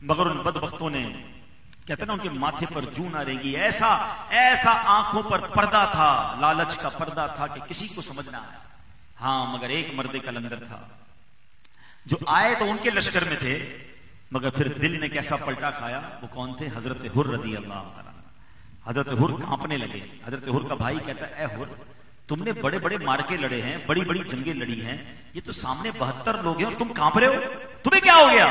Speaker 1: مگر ان بدبختوں نے، کہتے ہیں نا ان کے ماتھے پر جو نہ رہے گی، ایسا آنکھوں پر پردہ تھا، لالچ کا پردہ تھا کہ کسی کو سمجھ نہ آیا۔ ہاں مگر ایک مرد کلندر تھا جو آئے تو ان کے لشکر میں تھے، مگر پھر دل نے کیسا پلٹا کھایا۔ وہ کون تھے؟ حضرت حر رضی اللہ تعالیٰ۔ حضرت حر کانپنے لگے۔ حضرت حر کا بھائی کہتا ہے، اے حر تم نے بڑے بڑے مارکے لڑے ہیں، بڑی بڑی جنگیں لڑی ہیں، یہ تو سامنے 72 لوگ ہیں اور تم کانپ رہے ہو، تمہیں کیا ہو گیا؟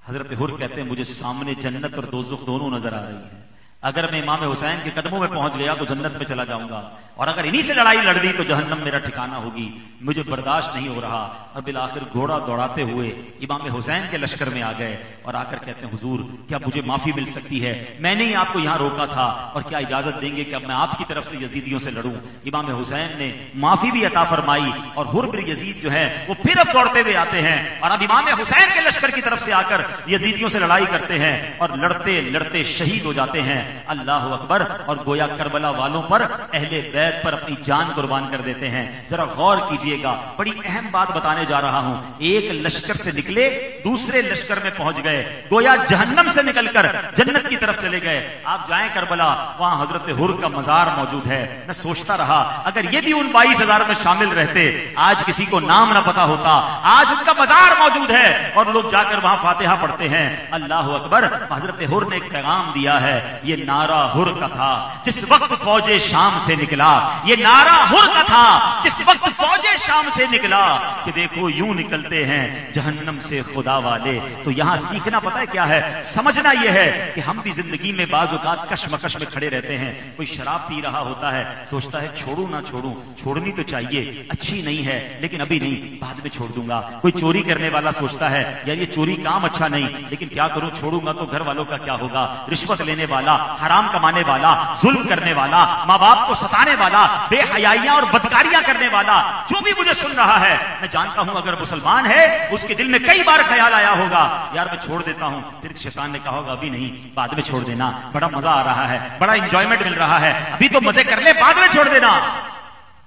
Speaker 1: حضرت حر کہتے ہیں، مجھے سامنے جنت اور دوزخ دونوں نظر آ رہی ہیں، اگر میں امام حسین کے قدموں میں پہنچ گیا تو جنت میں چلا جاؤں گا، اور اگر انہی سے لڑائی لڑ دی تو جہنم میرا ٹھکانہ ہوگی، مجھے برداشت نہیں ہو رہا۔ اور بالآخر گھوڑا دوڑاتے ہوئے امام حسین کے لشکر میں آ گئے اور آ کر کہتے ہیں، حضور کیا مجھے معافی مل سکتی ہے؟ میں نے ہی آپ کو یہاں روکا تھا، اور کیا اجازت دیں گے کہ اب میں آپ کی طرف سے یزیدیوں سے لڑوں؟ امام حسین نے معافی بھی عطا فرمائی، اور حر بن یزید جو ہے وہ پھر اب دوڑتے ہوئے آتے ہیں اور اب امام حسین کے لشکر کی طرف سے آ کر یزیدیوں سے لڑائی کرتے ہیں اور لڑتے لڑتے شہید ہو جاتے ہیں۔ اللہ اکبر۔ اور گویا کربلا والوں پر، اہل بیت پر اپنی جان قربان کر دیتے ہیں۔ ذرا غور کیجئے گا، بڑی اہم بات بتانے جا رہا ہوں۔ ایک لشکر سے نکلے دوسرے لشکر میں پہنچ گئے، گویا جہنم سے نکل کر جنت کی طرف چلے گئے۔ آپ جائیں کربلا، وہاں حضرت حر کا مزار موجود ہے۔ میں سوچتا رہا اگر یہ بھی ان 22,000 میں شامل رہتے، آج کسی کو نام نہ پتا ہوتا، آج ان کا مزار موجود ہے اور لوگ جا کر وہاں فاتحہ پڑھتے ہیں۔ اللہ اکبر۔ حضرت حر نے ایک پیغام دیا ہے، یہ نعرہ حر کا تھا جس وقت فوج شام سے نکلا، یہ نعرہ حر کا تھا جس وقت فوج شام سے نکلا، کہ دیکھو یوں نکلتے ہیں جہنم سے خدا والے۔ تو یہاں سیکھنا پتہ ہے کیا ہے؟ سمجھنا یہ ہے کہ ہم بھی زندگی میں بعض اوقات کشمکش میں کھڑے رہتے ہیں۔ کوئی شراب پی رہا ہوتا ہے، سوچتا ہے چھوڑوں نہ چھوڑوں، چھوڑنی تو چاہیے، اچھی نہیں ہے لیکن ابھی نہیں، بعد میں چھوڑ دوں گا۔ کوئی چوری کرنے والا سوچتا ہے یار یہ چوری کام اچھا نہیں، لیکن کیا کروں، چھوڑوں گا تو گھر والوں کا کیا ہوگا۔ رشوت لینے والا، حرام کمانے والا، ظلم کرنے والا، ماں باپ کو ستانے والا، بے حیائیاں اور بدکاریاں کرنے والا، جو بھی مجھے سن رہا ہے، میں جانتا ہوں اگر مسلمان ہے اس کے دل میں کئی بار خیال آیا ہوگا یار میں چھوڑ دیتا ہوں، پھر شیطان نے کہا ہوگا ابھی نہیں، بعد میں چھوڑ دینا، بڑا مزہ آ رہا ہے، بڑا انجوائمنٹ مل رہا ہے، ابھی تو مزے کر لے، بعد میں چھوڑ دینا۔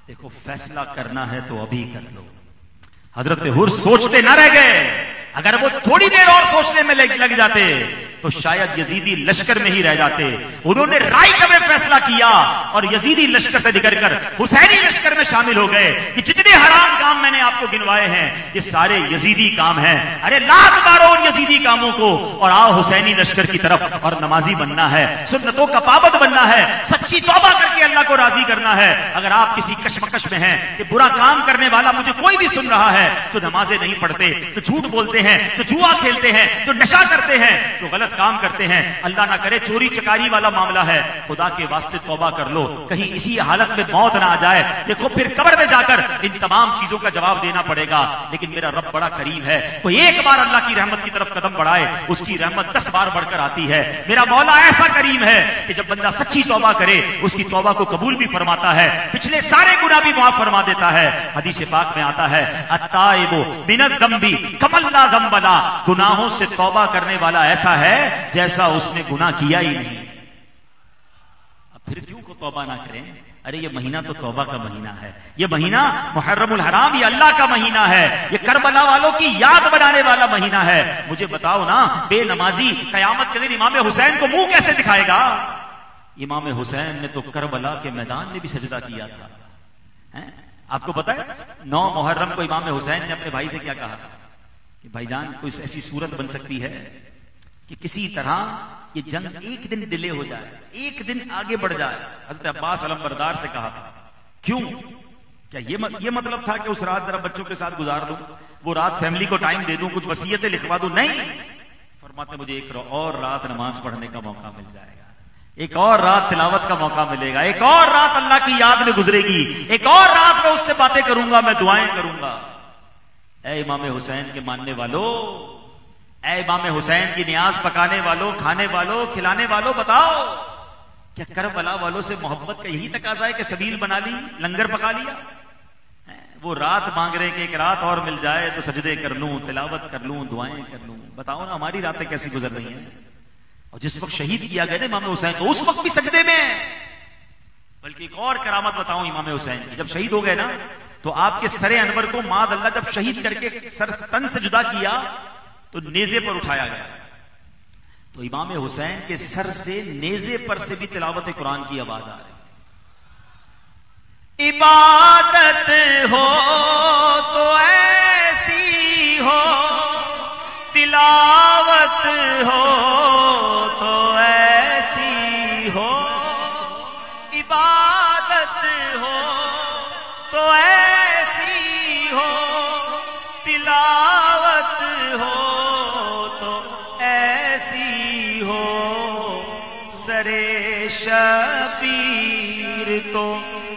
Speaker 1: دیکھو فیصلہ کرنا ہے تو ابھی کر لو۔ حضرت حر سوچتے نہ رہ گئے، اگر وہ تھوڑی دیر اور سوچنے میں لگ جاتے تو شاید یزیدی لشکر میں ہی رہ جاتے۔ انہوں نے رائٹ اوے فیصلہ کیا اور یزیدی لشکر سے نکل کر حسینی لشکر میں شامل ہو گئے کہ جتنے حرام کام میں نے آپ کو گنوائے ہیں یہ سارے یزیدی کام ہیں، ارے لات مارو ان یزیدی کاموں کو اور آؤ حسینی لشکر کی طرف، اور نمازی بننا ہے، سنتوں کا پابند بننا ہے، سچی توبہ کر کے اللہ کو راضی کرنا ہے۔ اگر آپ کسی کشمکش میں ہیں کہ برا کام کرنے والا مجھے کوئی بھی سن رہا ہے، تو نمازیں نہیں پڑھتے، تو جھوٹ بولتے ہیں، تو جوا کھیلتے ہیں، تو نشہ کرتے ہیں، تو غلط کام کرتے ہیں، اللہ نہ کرے چوری چکاری والا معاملہ ہے، خدا کے واسطے توبہ کر لو، کہیں اسی حالت میں موت نہ آ جائے۔ دیکھو پھر قبر میں جا کر ان تمام چیزوں کا جواب دینا پڑے گا، لیکن میرا رب بڑا کریم ہے، کوئی ایک بار اللہ کی رحمت کی طرف قدم بڑھائے اس کی رحمت 10 بار بڑھ کر آتی ہے۔ میرا مولا ایسا کریم ہے کہ جب بندہ سچی توبہ کرے اس کی توبہ کو قبول بھی فرماتا ہے، پچھلے سارے گناہ بھی معاف فرما دیتا ہے۔ حدیث پاک میں آتا ہے التائب من الذنب کمن لا ذنب له، گناہوں سے توبہ کرنے والا ایسا ہے جیسا اس نے گناہ کیا ہی نہیں۔ اب پھر کیوں کو توبہ نہ کریں؟ ارے یہ مہینہ تو توبہ کا مہینہ ہے، یہ مہینہ محرم الحرام، یہ اللہ کا مہینہ ہے، یہ کربلا والوں کی یاد بنانے والا مہینہ ہے۔ مجھے بتاؤ نا، بے نمازی قیامت کے دن امام حسین کو منہ کیسے دکھائے گا؟ امام حسین نے تو کربلا کے میدان میں بھی سجدہ کیا تھا۔ آپ کو پتا ہے 9 محرم کو امام حسین نے اپنے بھائی سے کیا کہا کہ بھائی جان کوئی ایسی صورت بن سکتی ہے کہ کسی طرح یہ جنگ ایک دن ڈیلے ہو جائے، ایک دن آگے بڑھ جائے۔ حضرت عباس علم بردار سے کہا تھا، کیوں؟ کیا یہ مطلب تھا کہ اس رات ذرا بچوں کے ساتھ گزار دوں، وہ رات فیملی کو ٹائم دے دوں، کچھ وصیتیں لکھوا دوں؟ نہیں، فرماتے مجھے ایک اور رات نماز پڑھنے کا موقع مل جائے گا، ایک اور رات تلاوت کا موقع ملے گا، ایک اور رات اللہ کی یاد میں گزرے گی، ایک اور رات میں اس سے باتیں کروں گا، میں دعائیں کروں گا۔ اے امام حسین کے ماننے والوں، اے امام حسین کی نیاز پکانے والوں، کھانے والوں، کھلانے والوں، بتاؤ کیا کربلا والوں سے محبت کا یہی تقاضا ہے کہ سبیل بنا لی، لنگر پکا لیا؟ وہ رات مانگ رہے کہ ایک رات اور مل جائے تو سجدے کر لوں، تلاوت کر لوں، دعائیں کر لوں۔ بتاؤ نا ہماری راتیں کیسی گزر رہی ہیں؟ اور جس وقت شہید کیا گیا نا امام حسین تو اس وقت بھی سجدے میں ہیں۔ بلکہ ایک اور کرامت بتاؤں امام حسین کی، جب شہید ہو گئے نا تو آپ کے سر انور کو ماذ اللہ جب شہید کر کے سر تن سے جدا کیا تو نیزے پر اٹھایا گیا، تو امام حسین کے سر سے نیزے پر سے بھی تلاوت قرآن کی آواز آ رہی تھی۔ عبادت ہو تو ایسی ہو، تلاوت ہو تو ایسی ہو، عبادت ہو تو ایسی ہو، تلاوت ہو تو ایسی ہو، سرے شبیر تو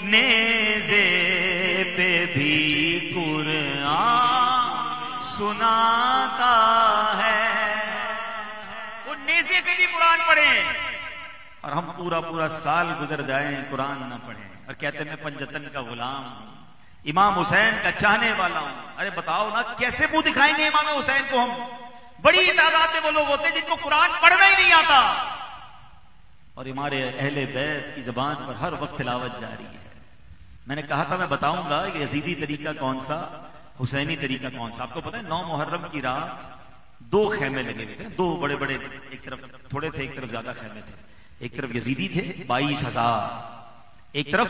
Speaker 1: نیزے پہ بھی قرآن سناتا ہے۔ وہ نیزے پہ بھی قرآن پڑھیں اور ہم پورا سال گزر جائیں قرآن نہ پڑھیں اور کہتے ہیں میں پنجتن کا غلام ہوں، امام حسین کا چاہنے والا ہوں۔ ارے بتاؤ نا کیسے منہ دکھائیں گے امام حسین کو ہم؟ بڑی تعداد میں وہ لوگ ہوتے ہیں جن کو قرآن پڑھنا ہی نہیں آتا، اور ہمارے اہل بیت کی زبان پر ہر وقت تلاوت جاری ہے۔ میں نے کہا تھا میں بتاؤں گا کہ یزیدی طریقہ کون سا، حسینی طریقہ کون سا۔ آپ کو پتہ ہے 9 محرم کی رات 2 خیمے لگے ہوئے تھے، 2 بڑے بڑے، ایک طرف تھوڑے تھے ایک طرف زیادہ خیمے تھے، ایک طرف یزیدی تھے 22,000، ایک طرف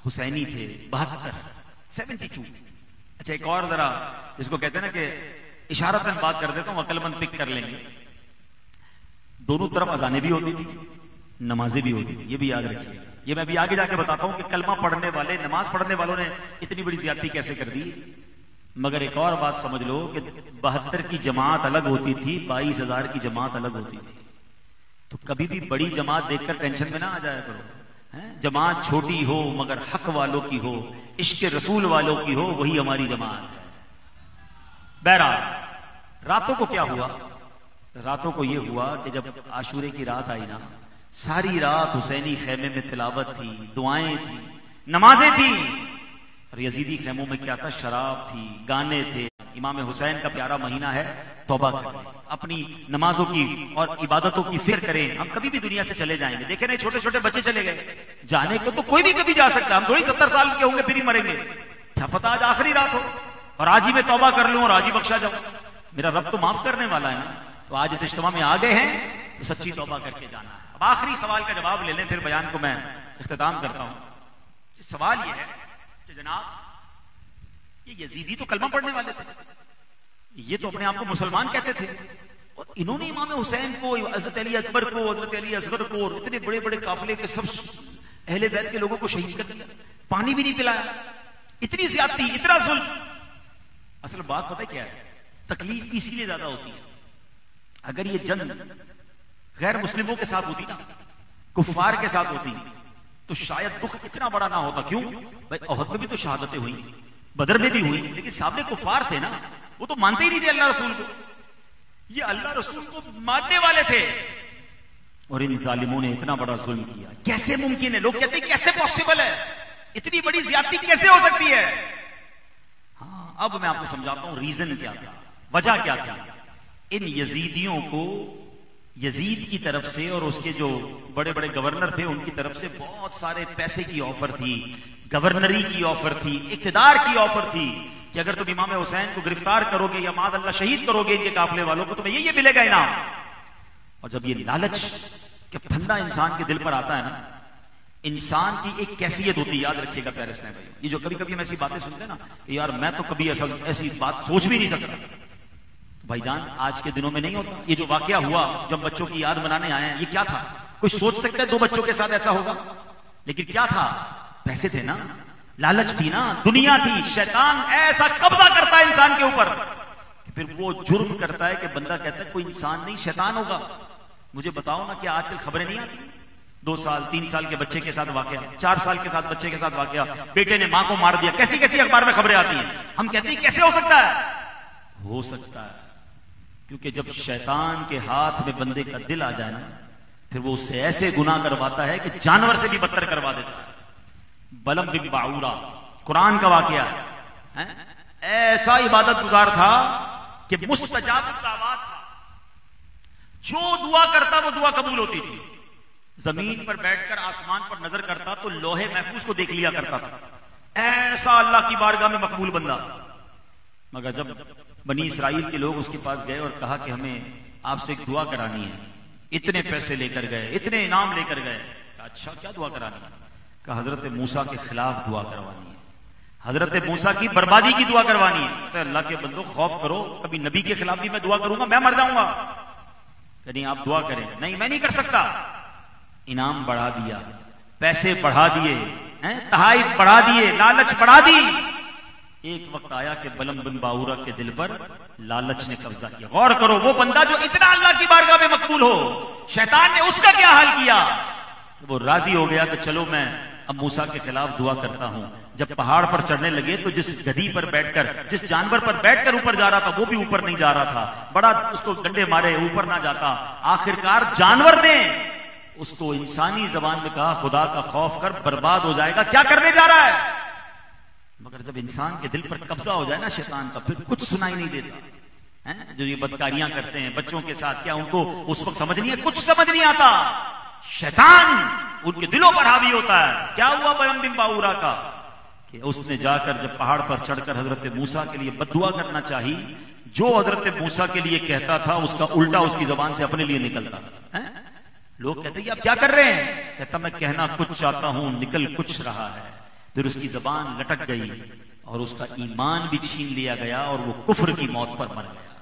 Speaker 1: حسینی تھے 72۔ اچھا ایک اور ذرا جس کو کہتے ہیں نا کہ اشارتاً بات کر دیتا ہوں، عقل مند پک کر لیں گے، دونوں طرف اذانیں بھی ہوتی تھی، نمازیں بھی ہوتی تھی، یہ بھی یاد رکھیے۔ یہ میں ابھی آگے جا کے بتاتا ہوں کہ کلمہ پڑھنے والے، نماز پڑھنے والوں نے اتنی بڑی زیادتی کیسے کر دی۔ مگر ایک اور بات سمجھ لو کہ 72 کی جماعت الگ ہوتی تھی، 22,000 کی جماعت الگ ہوتی تھی۔ تو کبھی بھی بڑی جماعت دیکھ کر ٹینشن میں نہ آ جایا کرو، جماعت چھوٹی ہو مگر حق والوں کی ہو، عشق رسول والوں کی ہو، وہی ہماری جماعت ہے۔ بہرحال راتوں کو کیا ہوا؟ راتوں کو یہ ہوا کہ جب عاشورے کی رات آئی نا، ساری رات حسینی خیمے میں تلاوت تھی، دعائیں تھی، نمازیں تھی، اور یزیدی خیموں میں کیا تھا؟ شراب تھی، گانے تھے۔ امام حسین کا پیارا مہینہ ہے توبہ کریں، اپنی نمازوں کی اور عبادتوں کی فکر کریں۔ ہم کبھی بھی دنیا سے چلے جائیں گے، دیکھیں نا چھوٹے چھوٹے بچے چلے گئے، جانے کو تو کوئی بھی کبھی جا سکتا ہے، ہم تھوڑی 70 سال کے ہوں گے پھر ہی مریں گے، کیا پتا آج آخری رات ہو اور آج ہی میں توبہ کر لوں اور آج ہی بخشا جاؤں۔ میرا رب تو معاف کرنے والا ہے نا، تو آج اس اجتماع میں آ گئے ہیں تو سچی توبہ کر کے جانا ہے۔ اب آخری سوال کا جواب لے لیں پھر بیان کو میں اختتام کرتا ہوں۔ سوال یہ ہے کہ جناب یہ یزیدی تو کلمہ پڑھنے والے تھے، یہ تو اپنے آپ کو مسلمان کہتے تھے، اور انہوں نے امام حسین کو، حضرت علی اکبر کو، حضرت علی اصغر کو، اور اتنے بڑے بڑے قافلے کے سب اہل بیت کے لوگوں کو شہید کر دیا، پانی بھی نہیں پلایا، اتنی زیادتی، اتنا ظلم۔ اصل بات پتہ کیا ہے؟ تکلیف اسی لیے زیادہ ہوتی ہے، اگر یہ جنگ غیر مسلموں کے ساتھ ہوتی نا، کفار کے ساتھ ہوتی تو شاید دکھ اتنا بڑا نہ ہوتا۔ کیوں بھائی؟ احد میں بھی تو شہادتیں ہوئی، بدر میں بھی ہوئی، لیکن سامنے کفار تھے نا، وہ تو مانتے ہی نہیں تھے اللہ رسول کو، یہ اللہ رسول کو ماننے والے تھے، اور ان ظالموں نے اتنا بڑا ظلم کیا۔ کیسے ممکن ہے؟ لوگ کہتے ہیں کیسے پاسبل ہے، اتنی بڑی زیادتی کیسے ہو سکتی ہے؟ ہاں اب میں آپ کو سمجھاتا ہوں ریزن کیا تھا، وجہ کیا تھی۔ ان یزیدیوں کو یزید کی طرف سے اور اس کے جو بڑے بڑے گورنر تھے ان کی طرف سے بہت سارے پیسے کی آفر تھی، گورنری کی آفر تھی، اقتدار کی آفر تھی کہ اگر تم امام حسین کو گرفتار کرو گے یا ماذ اللہ شہید کرو گے ان کے قافلے والوں کو، تمہیں یہ ملے گا انعام۔ اور جب یہ لالچ کہ پھندا انسان کے دل پر آتا ہے نا، انسان کی ایک کیفیت ہوتی ہے، یاد رکھیے گا پیارے اسلام بھائی، یہ جو کبھی کبھی ہم ایسی باتیں سنتے ہیں نا کہ یار میں تو کبھی ایسی بات سوچ بھی نہیں سکتا، بھائی جان آج کے دنوں میں نہیں ہوتا۔ یہ جو واقعہ ہوا جب بچوں کی یاد منانے آئے ہیں، یہ کیا تھا؟ کچھ سوچ سکتے ہیں 2 بچوں کے ساتھ ایسا ہوگا؟ لیکن کیا تھا؟ پیسے تھے نا، لالچ تھی نا، دنیا تھی۔ شیطان ایسا قبضہ کرتا ہے انسان کے اوپر پھر وہ جرم کرتا ہے کہ بندہ کہتا ہے کوئی انسان نہیں شیطان ہوگا. مجھے بتاؤ نا کہ آج کل خبریں نہیں آتی 2 سال 3 سال کے بچے کے ساتھ واقعہ, 4 سال کے ساتھ بچے کے ساتھ واقعہ, بیٹے نے ماں کو مار دیا, کیسی کیسی اخبار میں خبریں آتی ہیں. ہم کہتے ہیں کیسے ہو سکتا ہے؟ ہو سکتا ہے کیونکہ جب شیطان کے ہاتھ میں بندے کا دل آ جائے نا, پھر وہ اس سے ایسے گناہ کرواتا ہے کہ جانور سے بھی بدتر کروا دیتا ہے. بلم بن باعورہ قرآن کا واقعہ ہے, ایسا عبادت گزار تھا کہ مستجاب الدعوات تھا, جو دعا کرتا وہ دعا قبول ہوتی تھی. زمین پر بیٹھ کر آسمان پر نظر کرتا تو لوہے محفوظ کو دیکھ لیا کرتا تھا. ایسا اللہ کی بارگاہ میں مقبول بندہ. مگر جب بنی اسرائیل کے لوگ اس کے پاس گئے اور کہا کہ ہمیں آپ سے ایک دعا کرانی ہے, اتنے پیسے لے کر گئے, اتنے انعام لے کر گئے. اچھا کیا دعا کرانی ہے؟ کہ حضرت موسیٰ کے خلاف دعا کروانی ہے, حضرت موسیٰ کی بربادی کی دعا کروانی ہے. تو اللہ کے بندو خوف کرو, کبھی نبی کے خلاف بھی میں دعا کروں گا میں مر جاؤں گا. کہ نہیں آپ دعا کریں. نہیں میں نہیں کر سکتا. انعام بڑھا دیا, پیسے بڑھا دیے, تحائف بڑھا دیے, لالچ بڑھا دی. ایک وقت آیا کہ بلم بن باعورہ کے دل پر لالچ نے قبضہ کیا. غور کرو, وہ بندہ جو اتنا اللہ کی بارگاہ میں مقبول ہو, شیطان نے اس کا کیا حال کیا کہ وہ راضی ہو گیا کہ چلو میں اب موسیٰ کے خلاف دعا کرتا ہوں. جب پہاڑ پر چڑھنے لگے تو جس گدھی پر بیٹھ کر, جس جانور پر بیٹھ کر اوپر جا رہا تھا وہ بھی اوپر نہیں جا رہا تھا. بڑا اس کو ڈنڈے مارے, اوپر نہ جاتا. آخرکار جانور نے اس کو انسانی زبان میں کہا خدا کا خوف کر, برباد ہو جائے گا, کیا کرنے جا رہا ہے. مگر جب انسان کے دل پر قبضہ ہو جائے نا شیطان کا, پھر کچھ سنائی نہیں دیتا. جو یہ بدکاریاں کرتے ہیں بچوں کے ساتھ, کیا ان کو اس وقت سمجھ نہیں ہے؟ کچھ سمجھ نہیں آتا. شیطان ان کے دلوں پر حاوی ہوتا ہے. کیا ہوا بلم بن باعورہ کا کہ اس نے جا کر جب پہاڑ پر چڑھ کر حضرت موسیٰ کے لیے بد دعا کرنا چاہی, جو حضرت موسیٰ کے لیے کہتا تھا اس کا الٹا اس کی زبان سے اپنے لیے نکلتا تھا. لوگ کہتے ہیں آپ کیا کر رہے ہیں؟ کہتا میں کہنا کچھ چاہتا ہوں, نکل کچھ رہا ہے. پھر اس کی زبان لٹک گئی اور اس کا ایمان بھی چھین لیا گیا اور وہ کفر کی موت پر مر گیا.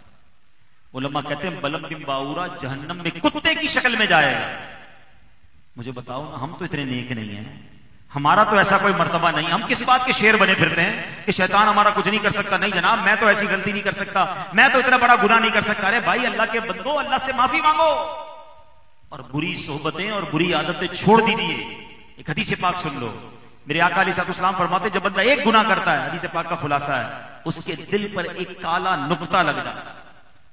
Speaker 1: علماء کہتے ہیں بلم بن باعورہ جہنم میں کتے کی شکل میں جائے گا. مجھے بتاؤ نا, ہم تو اتنے نیک نہیں ہیں, ہمارا تو ایسا کوئی مرتبہ نہیں. ہم کس بات کے شیر بنے پھرتے ہیں کہ شیطان ہمارا کچھ نہیں کر سکتا. نہیں جناب, میں تو ایسی غلطی نہیں کر سکتا, میں تو اتنا بڑا گناہ نہیں کر سکتا. ارے بھائی اللہ کے بندو, اللہ سے معافی مانگو اور بری صحبتیں اور بری عادتیں چھوڑ دیجئے. ایک حدیث پاک سن لو, میرے آقا علیہ السلام فرماتے جب بندہ ایک گناہ کرتا ہے, حدیث پاک کا خلاصہ ہے, اس کے دل پر ایک کالا نقطہ لگ جاتا ہے.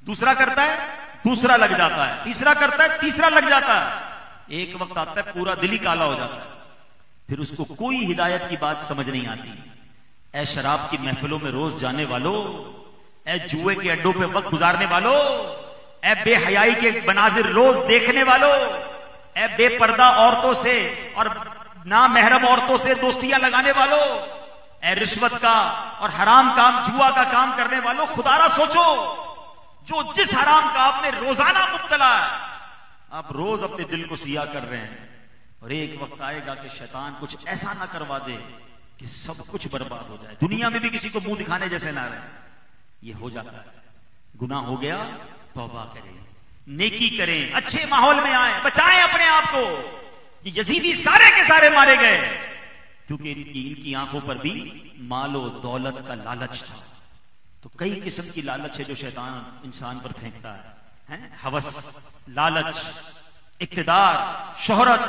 Speaker 1: دوسرا کرتا ہے, دوسرا لگ جاتا ہے, تیسرا کرتا ہے, تیسرا لگ جاتا ہے. ایک وقت آتا ہے پورا دل ہی کالا ہو جاتا ہے. پھر اس کو کوئی ہدایت کی بات سمجھ نہیں آتی. اے شراب کی محفلوں میں روز جانے والو, اے جوئے کے اڈوں پہ وقت گزارنے والو, اے بے حیائی کے مناظر روز دیکھنے والو, اے بے پردہ عورتوں سے اور نامحرم عورتوں سے دوستیاں لگانے والو, اے رشوت کا اور حرام کام جوا کا کام کرنے والو, خدا را سوچو. جو جس حرام کا آپ نے روزانہ مبتلا ہے, آپ روز اپنے دل کو سیاہ کر رہے ہیں, اور ایک وقت آئے گا کہ شیطان کچھ ایسا نہ کروا دے کہ سب کچھ برباد ہو جائے, دنیا میں بھی کسی کو منہ دکھانے جیسے نہ رہے. یہ ہو جاتا ہے. گناہ ہو گیا, توبہ کریں, نیکی کریں, اچھے ماحول میں آئیں, بچائیں اپنے آپ کو. یہ یزیدی سارے کے سارے مارے گئے کیونکہ ان کی آنکھوں پر بھی مال و دولت کا لالچ تھا. تو کئی قسم کی لالچ ہے جو شیطان انسان پر پھینکتا ہے. ہوس, لالچ, اقتدار, شہرت,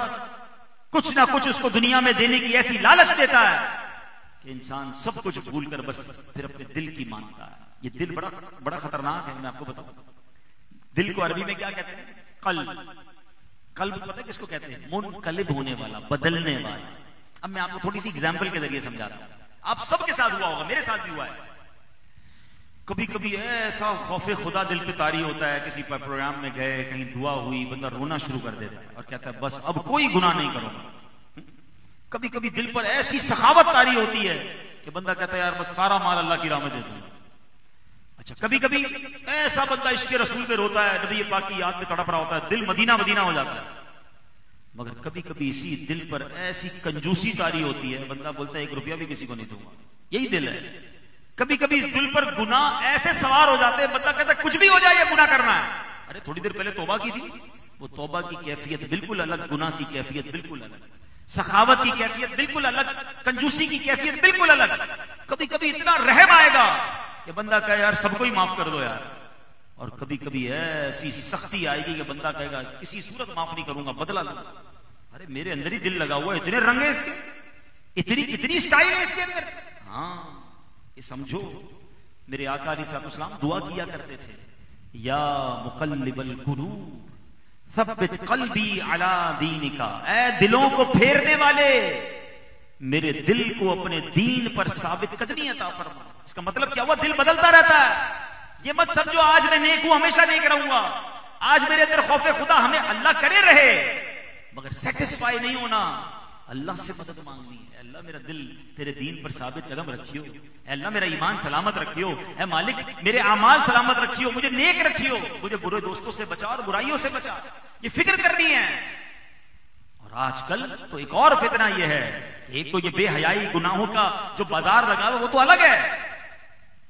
Speaker 1: کچھ نہ کچھ اس کو دنیا میں دینے کی ایسی لالچ دیتا ہے کہ انسان سب کچھ بھول کر بس پھر اپنے دل کی مانتا ہے. یہ دل بڑا خطرناک ہے. میں آپ کو بتاؤں, دل کو عربی میں کیا کہتے ہیں؟ قلب. قلب پتہ ہے کس کو کہتے ہیں؟ منقلب ہونے والا, بدلنے والا. اب میں آپ کو تھوڑی سی اگزامپل کے ذریعے سمجھا رہا ہوں. آپ سب کے ساتھ ہوا ہوگا, میرے ساتھ بھی ہوا ہے. کبھی کبھی ایسا خوف خدا دل پہ طاری ہوتا ہے, کسی پر پروگرام میں گئے, کہیں دعا ہوئی, بندہ رونا شروع کر دیتا ہے اور کہتا ہے بس اب کوئی گناہ نہیں کروں گا. کبھی کبھی دل پر ایسی سخاوت طاری ہوتی ہے کہ بندہ کہتا ہے یار بس سارا مال اللہ کی راہ میں دے دوں. اچھا, کبھی کبھی ایسا بندہ عشق رسول پہ روتا ہے, نبی پاک کی یاد میں تڑپ رہا ہوتا ہے, دل مدینہ مدینہ ہو جاتا ہے. مگر کبھی کبھی اسی دل پر ایسی کنجوسی طاری ہوتی ہے, بندہ بولتا ہے 1 روپیہ بھی کسی کو نہیں دوں گا. یہی دل ہے. کبھی کبھی اس دل پر گناہ ایسے سوار ہو جاتے ہیں, بندہ کہتا ہے کچھ بھی ہو جائے یہ گناہ کرنا ہے. ارے تھوڑی دیر پہلے توبہ کی تھی, وہ توبہ کی کیفیت بالکل الگ, گناہ کی کیفیت بالکل الگ, سخاوت کی کیفیت بالکل الگ, کنجوسی کی کیفیت بالکل الگ. کبھی کبھی اتنا رحم آئے گا کہ بندہ کہے یار سب کو ہی معاف کر دو یار، اور کبھی کبھی ایسی سختی آئے گی کہ بندہ کہے گا کسی صورت معاف نہیں کروں گا، بدلہ لوں گا۔ ارے میرے اندر ہی دل لگا ہوا ہے، اتنے رنگ ہیں اس کے، اتنی اسٹائل ہے اس کے اندر۔ ہاں یہ سمجھو میرے آقا علیہ الصلوۃ والسلام دعا کیا کرتے تھے، یا مقلب القلوب ثبت قلبی علی دینک، اے دلوں کو پھیرنے والے میرے دل کو اپنے دین پر ثابت قدمی عطا فرما۔ اس کا مطلب کیا ہوا؟ دل بدلتا رہتا ہے۔ یہ مت سمجھو آج میں نیک ہوں ہمیشہ نیک رہوں گا، آج میرے اندر خوف خدا ہمیں اللہ کرے رہے، مگر سیٹسفائی نہیں ہونا، اللہ سے مدد مانگنی ہے۔ اللہ میرا دل تیرے دین پر ثابت قدم رکھیو، اے اللہ میرا ایمان سلامت رکھیو، اے مالک میرے اعمال سلامت رکھیو، مجھے نیک رکھیو، مجھے برے دوستوں سے بچا اور برائیوں سے بچا، یہ فکر کرنی ہے۔ اور آج کل تو ایک اور فتنہ یہ ہے کہ ایک تو یہ بے حیائی گناہوں کا جو بازار لگا ہوا وہ تو الگ ہے،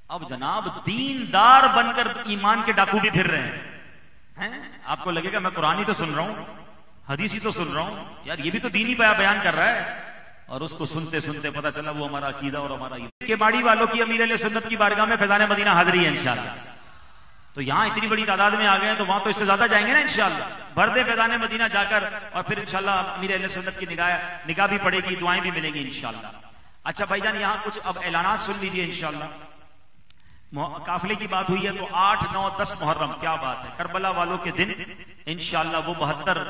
Speaker 1: اب جناب دیندار بن کر ایمان کے ڈاکو بھی پھر رہے ہیں۔ آپ کو لگے گا میں قرآن ہی تو سن رہا ہوں، حدیث ہی تو سن رہا ہوں، یار یہ بھی تو دینی بیان کر رہا ہے، اور اس کو سنتے سنتے پتہ چلا وہ ہمارا عقیدہ اور ہمارا کے باڑی والوں کی امیر علیہ سنت کی بارگاہ میں فیضان مدینہ حاضری ہے انشاءاللہ۔ تو یہاں اتنی بڑی تعداد میں آ گئے ہیں تو وہاں تو اس سے زیادہ جائیں گے نا انشاءاللہ۔ بھر دے فیضان مدینہ جا کر، اور پھر انشاءاللہ امیر علیہ سنت کی نگاہ بھی پڑے گی، دعائیں بھی ملیں گی انشاءاللہ۔ اچھا بھائی جان یہاں کچھ اب اعلانات سن لیجئے انشاءاللہ۔ قافلے کی بات ہوئی ہے تو 8، 9، 10 محرم، کیا بات ہے، کربلا والوں کے دن انشاءاللہ وہ 72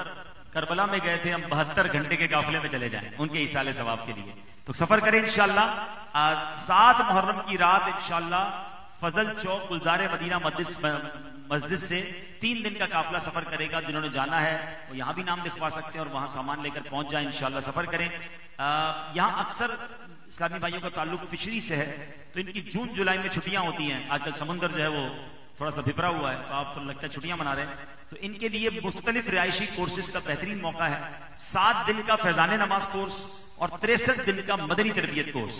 Speaker 1: کربلا میں گئے تھے، ہم 72 گھنٹے کے قافلے میں چلے جائیں ان کے ایصال ثواب کے لیے، تو سفر کریں انشاءاللہ۔ 7 محرم کی رات انشاءاللہ فضل چوک گلزار مدینہ مسجد سے 3 دن کا قافلہ سفر کرے گا۔ جنہوں نے جانا ہے وہ یہاں بھی نام لکھوا سکتے ہیں اور وہاں سامان لے کر پہنچ جائیں انشاءاللہ، سفر کریں۔ یہاں اکثر اسلامی بھائیوں کا تعلق فشری سے ہے، تو ان کی جون جولائی میں چھٹیاں ہوتی ہیں، آج کل سمندر جو ہے وہ تھوڑا سا بھپرا ہوا ہے، تو آپ تو لگتا ہے چھٹیاں منا رہے ہیں، تو ان کے لیے مختلف رہائشی کورسز کا بہترین موقع ہے۔ 7 دن کا فیضان نماز کورس اور 63 دن کا مدنی تربیت کورس،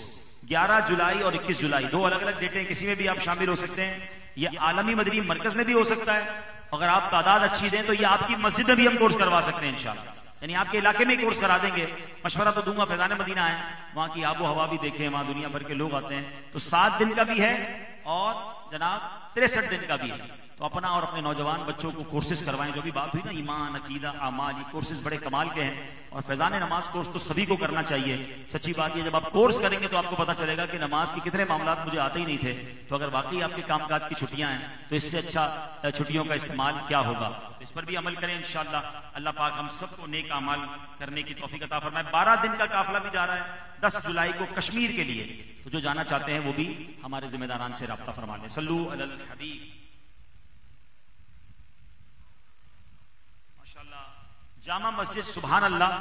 Speaker 1: 11 جولائی اور 21 جولائی، 2 الگ الگ ڈیٹیں، کسی میں بھی آپ شامل ہو سکتے ہیں۔ یہ عالمی مدنی مرکز میں بھی ہو سکتا ہے، اگر آپ تعداد اچھی دیں تو یہ آپ کی مسجد میں بھی ہم کورس کروا سکتے ہیں انشاءاللہ، یعنی آپ کے علاقے میں ہی کورس کرا دیں گے۔ مشورہ تو دوں گا فیضان مدینہ ہے، وہاں کی آب و ہوا بھی دیکھیں، وہاں دنیا بھر کے لوگ آتے ہیں، تو 7 دن کا بھی ہے اور جناب 63 دن کا بھی ہے، تو اپنا اور اپنے نوجوان بچوں کو کورسز کروائیں۔ جو بھی بات ہوئی نا ایمان، عقیدہ، اعمال، یہ کورسز بڑے کمال کے ہیں، اور فیضان نماز کورس تو سبھی کو کرنا چاہیے۔ سچی بات یہ جب آپ کورس کریں گے تو آپ کو پتا چلے گا کہ نماز کے کتنے معاملات مجھے آتے ہی نہیں تھے، تو اگر واقعی آپ کے کام کاج کی چھٹیاں ہیں تو اس سے اچھا چھٹیوں کا استعمال کیا ہوگا، اس پر بھی عمل کریں انشاءاللہ۔ اللہ پاک ہم سب کو نیک اعمال کرنے کی توفیق عطا فرمائے۔ 12 دن کا قافلہ بھی جا رہا ہے 10 جولائی کو کشمیر کے لیے، تو جو جانا چاہتے ہیں وہ بھی ہمارے ذمہ داران سے رابطہ فرما لیں۔ صلو علی الحبیب۔ جامع مسجد سبحان اللہ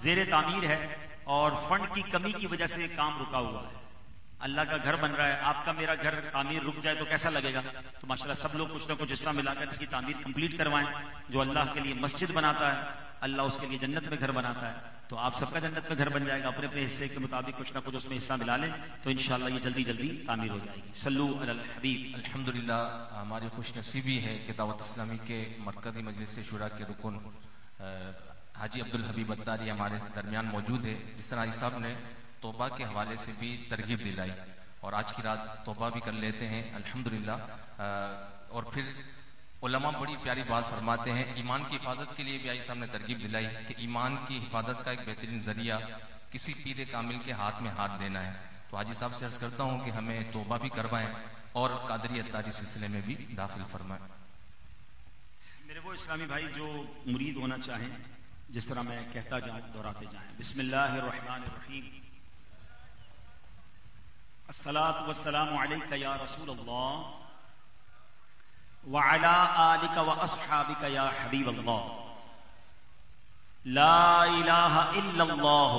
Speaker 1: زیر تعمیر ہے، اور فنڈ کی کمی کی وجہ سے کام رکا ہوا ہے۔ اللہ کا گھر بن رہا ہے، آپ کا میرا گھر تعمیر رک جائے تو کیسا لگے گا؟ تو ماشاءاللہ سب لوگ کچھ نہ کچھ حصہ ملا کر اس کی تعمیر کمپلیٹ کروائیں۔ جو اللہ کے لیے مسجد بناتا ہے اللہ اس کے لیے جنت میں گھر بناتا ہے، تو آپ سب کا جنت میں گھر بن جائے گا، اپنے اپنے حصے کے مطابق کچھ نہ کچھ اس میں حصہ ملا لیں تو انشاءاللہ یہ جلدی جلدی تعمیر ہو جائے گی۔ صلو علی الحبیب۔
Speaker 2: الحمدللہ ہماری خوش نصیبی ہے کہ دعوت اسلامی کے مرکزی مجلس شورا کے رکن حاجی عبدالحبیب اتاری ہمارے درمیان موجود ہے، جس طرح حاجی صاحب نے توبہ کے حوالے سے بھی ترغیب دلائی، اور آج کی رات توبہ بھی کر لیتے ہیں الحمدللہ۔ اور پھر علماء بڑی پیاری بات فرماتے ہیں، ایمان کی حفاظت کے لیے بھی حاجی صاحب نے ترغیب دلائی کہ ایمان کی حفاظت کا ایک بہترین ذریعہ کسی پیر کامل کے ہاتھ میں ہاتھ دینا ہے۔ تو حاجی صاحب سے عرض کرتا ہوں کہ ہمیں توبہ بھی کروائیں اور قادری اتاری سلسلے میں بھی داخل فرمائیں۔
Speaker 1: میرے وہ اسلامی بھائی جو مرید ہونا چاہیں، جس طرح میں کہتا جاؤں دہراتے جائیں۔ بسم اللہ الرحمن الرحیم۔ الصلاۃ والسلام علیک یا رسول اللہ وعلی آلک واصحابک یا حبیب اللہ، لا الہ الا اللہ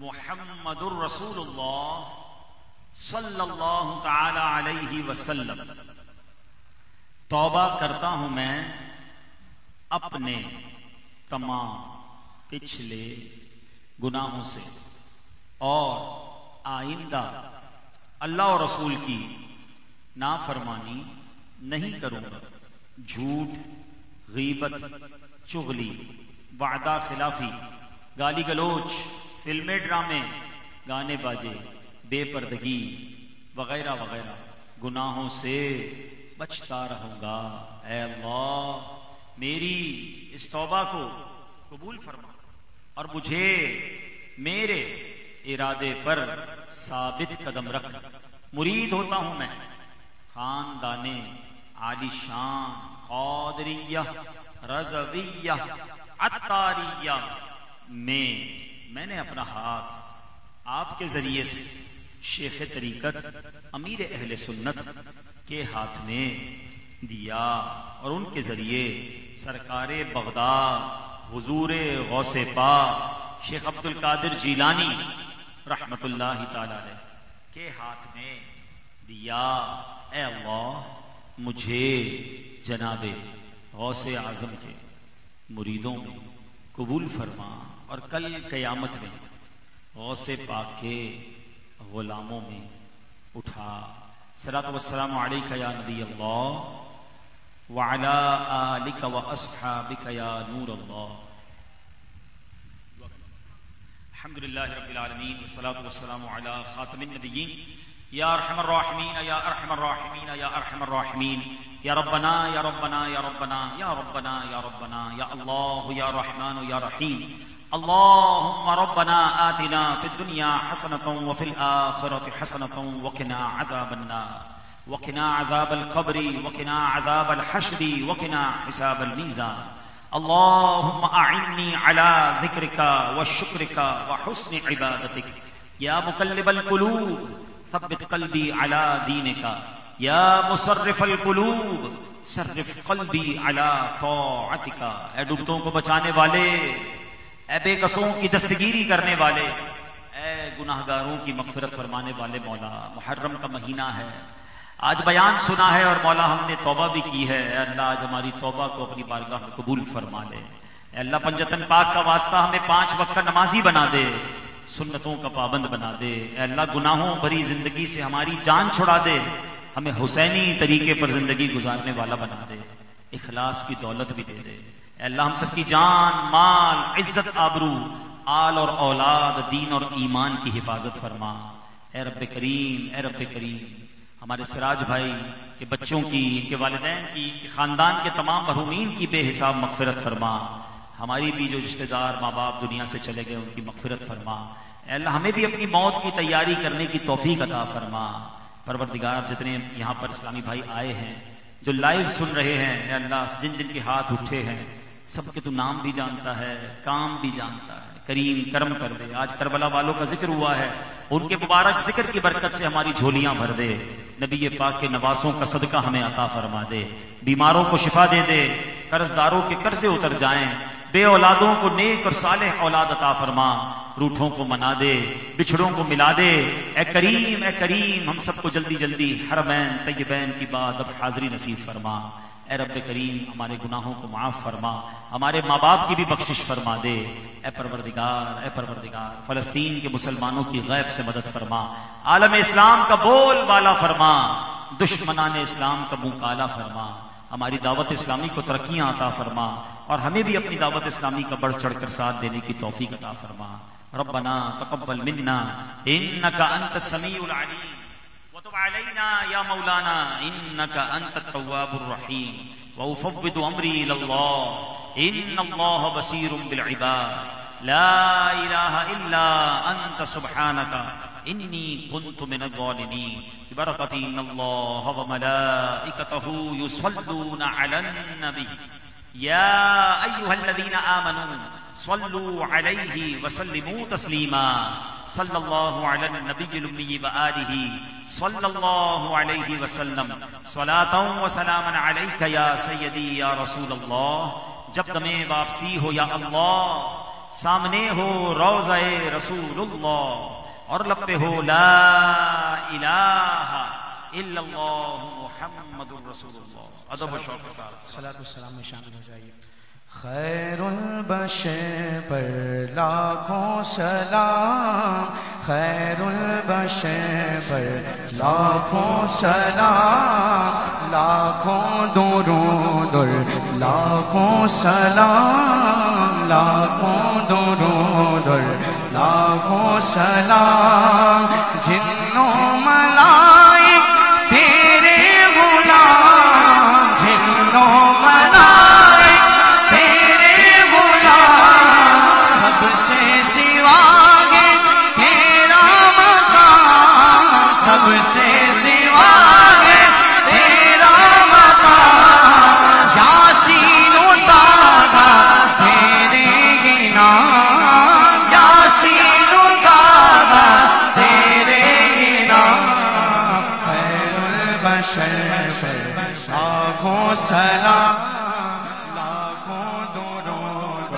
Speaker 1: محمد الرسول اللہ صلی اللہ تعالی علیہ وسلم۔ توبہ کرتا ہوں میں اپنے تمام پچھلے گناہوں سے، اور آئندہ اللہ اور رسول کی نافرمانی نہیں کروں گا۔ جھوٹ، غیبت، چغلی، وعدہ خلافی، گالی گلوچ، فلمیں ڈرامے، گانے باجے، بے پردگی، وغیرہ وغیرہ گناہوں سے بچتا رہوں گا۔ اے اللہ میری اس توبہ کو قبول فرما اور مجھے میرے ارادے پر ثابت قدم رکھ۔ مرید ہوتا ہوں میں خاندان عالی شان قادریہ رضویہ عطاریہ میں نے اپنا ہاتھ آپ کے ذریعے سے شیخ طریقت امیر اہل سنت کے ہاتھ میں دیا اور ان کے ذریعے سرکار بغداد حضور غوث پاک شیخ عبد القادر جیلانی رحمت اللہ تعالی علیہ کے ہاتھ میں دیا۔ اے اللہ مجھے جناب غوث اعظم کے مریدوں میں قبول فرما اور کل قیامت میں غوث پاک کے غلاموں میں اٹھا۔ صلاۃ والسلام علیک یا نبی اللہ وعلی آلک واصحابک یا نور اللہ۔ الحمدللہ رب العالمین والصلاۃ والسلام علی خاتم النبیین یا ارحم الراحمین یا ارحم الراحمین یا ارحم الراحمین یا ربنا یا ربنا یا ربنا یا ربنا یا ربنا یا اللہ یا رحمان یا رحیم۔ اللهم ربنا آتنا في الدنيا حسنة وفي الآخرة حسنة وقنا عذاب النار وقنا عذاب القبر وقنا عذاب الحشر وقنا حساب الميزان۔ اللهم أعني على ذكرك وشكرك وحسن عبادتك يا مقلب القلوب ثبت قلبي على دينك يا مصرف القلوب صرف قلبي على طاعتك۔ اے ڈوبتوں کو بچانے والے، اے بے قصوں کی دستگیری کرنے والے، اے گناہگاروں کی مغفرت فرمانے والے مولا، محرم کا مہینہ ہے، آج بیان سنا ہے اور مولا ہم نے توبہ بھی کی ہے۔ اے اللہ آج ہماری توبہ کو اپنی بارگاہ میں قبول فرما لے۔ اے اللہ پنجتن پاک کا واسطہ ہمیں 5 وقت کا نمازی بنا دے، سنتوں کا پابند بنا دے۔ اے اللہ گناہوں بھری زندگی سے ہماری جان چھڑا دے، ہمیں حسینی طریقے پر زندگی گزارنے والا بنا دے، اخلاص کی دولت بھی دے دے۔ اے اللہ ہم سب کی جان مال عزت آبرو آل اور اولاد دین اور ایمان کی حفاظت فرما۔ اے رب کریم، اے رب کریم ہمارے سراج بھائی کے بچوں کی، ان کے والدین کی، ان کے خاندان کے تمام محرومین کی بے حساب مغفرت فرما۔ ہماری بھی جو رشتہ دار ماں باپ دنیا سے چلے گئے ان کی مغفرت فرما۔ اے اللہ ہمیں بھی اپنی موت کی تیاری کرنے کی توفیق عطا فرما۔ پروردگار جتنے یہاں پر اسلامی بھائی آئے ہیں، جو لائیو سن رہے ہیں، اے اللہ جن جن کے ہاتھ اٹھے ہیں سب کے تو نام بھی جانتا ہے، کام بھی جانتا ہے، کریم کرم کر دے۔ آج کربلا والوں کا ذکر ہوا ہے، ان کے مبارک ذکر کی برکت سے ہماری جھولیاں بھر دے۔ نبی پاک کے نواسوں کا صدقہ ہمیں عطا فرما دے، بیماروں کو شفا دے دے، قرض داروں کے قرضے اتر جائیں، بے اولادوں کو نیک اور صالح اولاد عطا فرما، روٹھوں کو منا دے، بچھڑوں کو ملا دے۔ اے کریم ہم سب کو جلدی جلدی حرمین طیبین کی بعد اب حاضری نصیب فرما۔ اے رب کریم ہمارے گناہوں کو معاف فرما، ہمارے ماں باپ کی بھی بخشش فرما دے۔ اے پروردگار فلسطین کے مسلمانوں کی غیب سے مدد فرما، عالم اسلام کا بول بالا فرما، دشمنان اسلام کا منہ کالا فرما، ہماری دعوت اسلامی کو ترقیاں عطا فرما اور ہمیں بھی اپنی دعوت اسلامی کا بڑھ چڑھ کر ساتھ دینے کی توفیق عطا فرما۔ ربنا تقبل منا انک انت السمیع العلیم وتب علينا يا مولانا إنك أنت التواب الرحيم وأفوض أمري إلى الله إن الله بصير بالعباد لا إله إلا أنت سبحانك إني كنت من الظالمين ببركة إن الله وملائكته يصلون على النبي يا أيها الذين آمنوا صلوا عليه وسلموا تسليما صلى الله على النبي الأمي وآله صلى الله عليه وسلم صلاة وسلاما عليك يا سيدي يا رسول الله۔ جب تمہیں واپسی ہو یا اللہ، سامنے ہو روضہ رسول اللہ اور لب پہ ہو لا الہ الا اللہ محمد رسول اللہ۔ ادب و شوق کے ساتھ
Speaker 3: صلاۃ والسلام میں شامل ہو جائیے۔ خیر البشر پر لاکھوں سلام، خیر البشر پر لاکھوں سلام، لاکھوں درود اور لاکھوں سلام، لاکھوں درود اور لاکھوں سلام، جنوں ملائکہ سوا ہے تیرا مقام، یاسین اتارا تیرے ہی نام، یاسین اتارا تیرے ہی نام، خیر البشر لاکھوں سلام، لاکھوں درود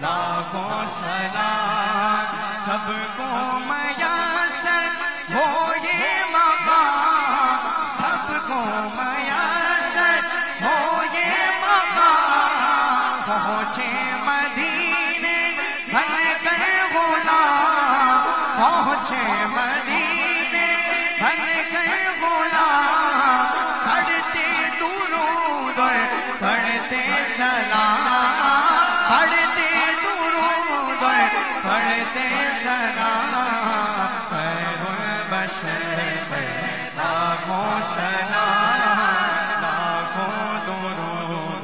Speaker 3: لاکھوں سلام، سب کو میسر ہو یہ مقام، سب کو میسر ہو یہ مقام، پہنچے مدینے بن کر غلام، پہنچے مدینے بن کر غلام، پڑھتے درود اور پڑھتے سلام، پڑھتے درود اور پڑھتے سلام، خیر البشر لاکھوں سلام، لاکھوں درود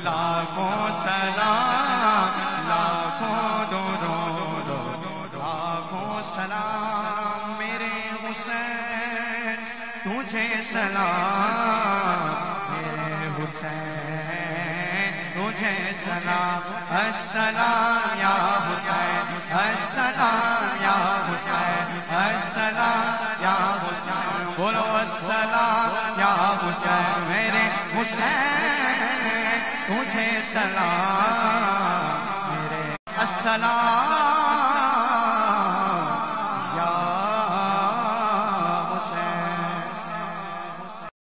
Speaker 3: لاکھوں سلام، لاکھوں درود لاکھوں سلام، میرے حسین تجھے سلام، میرے حسین تجھے سلام، السلام یا حسین، السلام یا حسین، السلام یا حسین، بولو السلام یا حسین، میرے حسین تجھے سلام، میرے السلام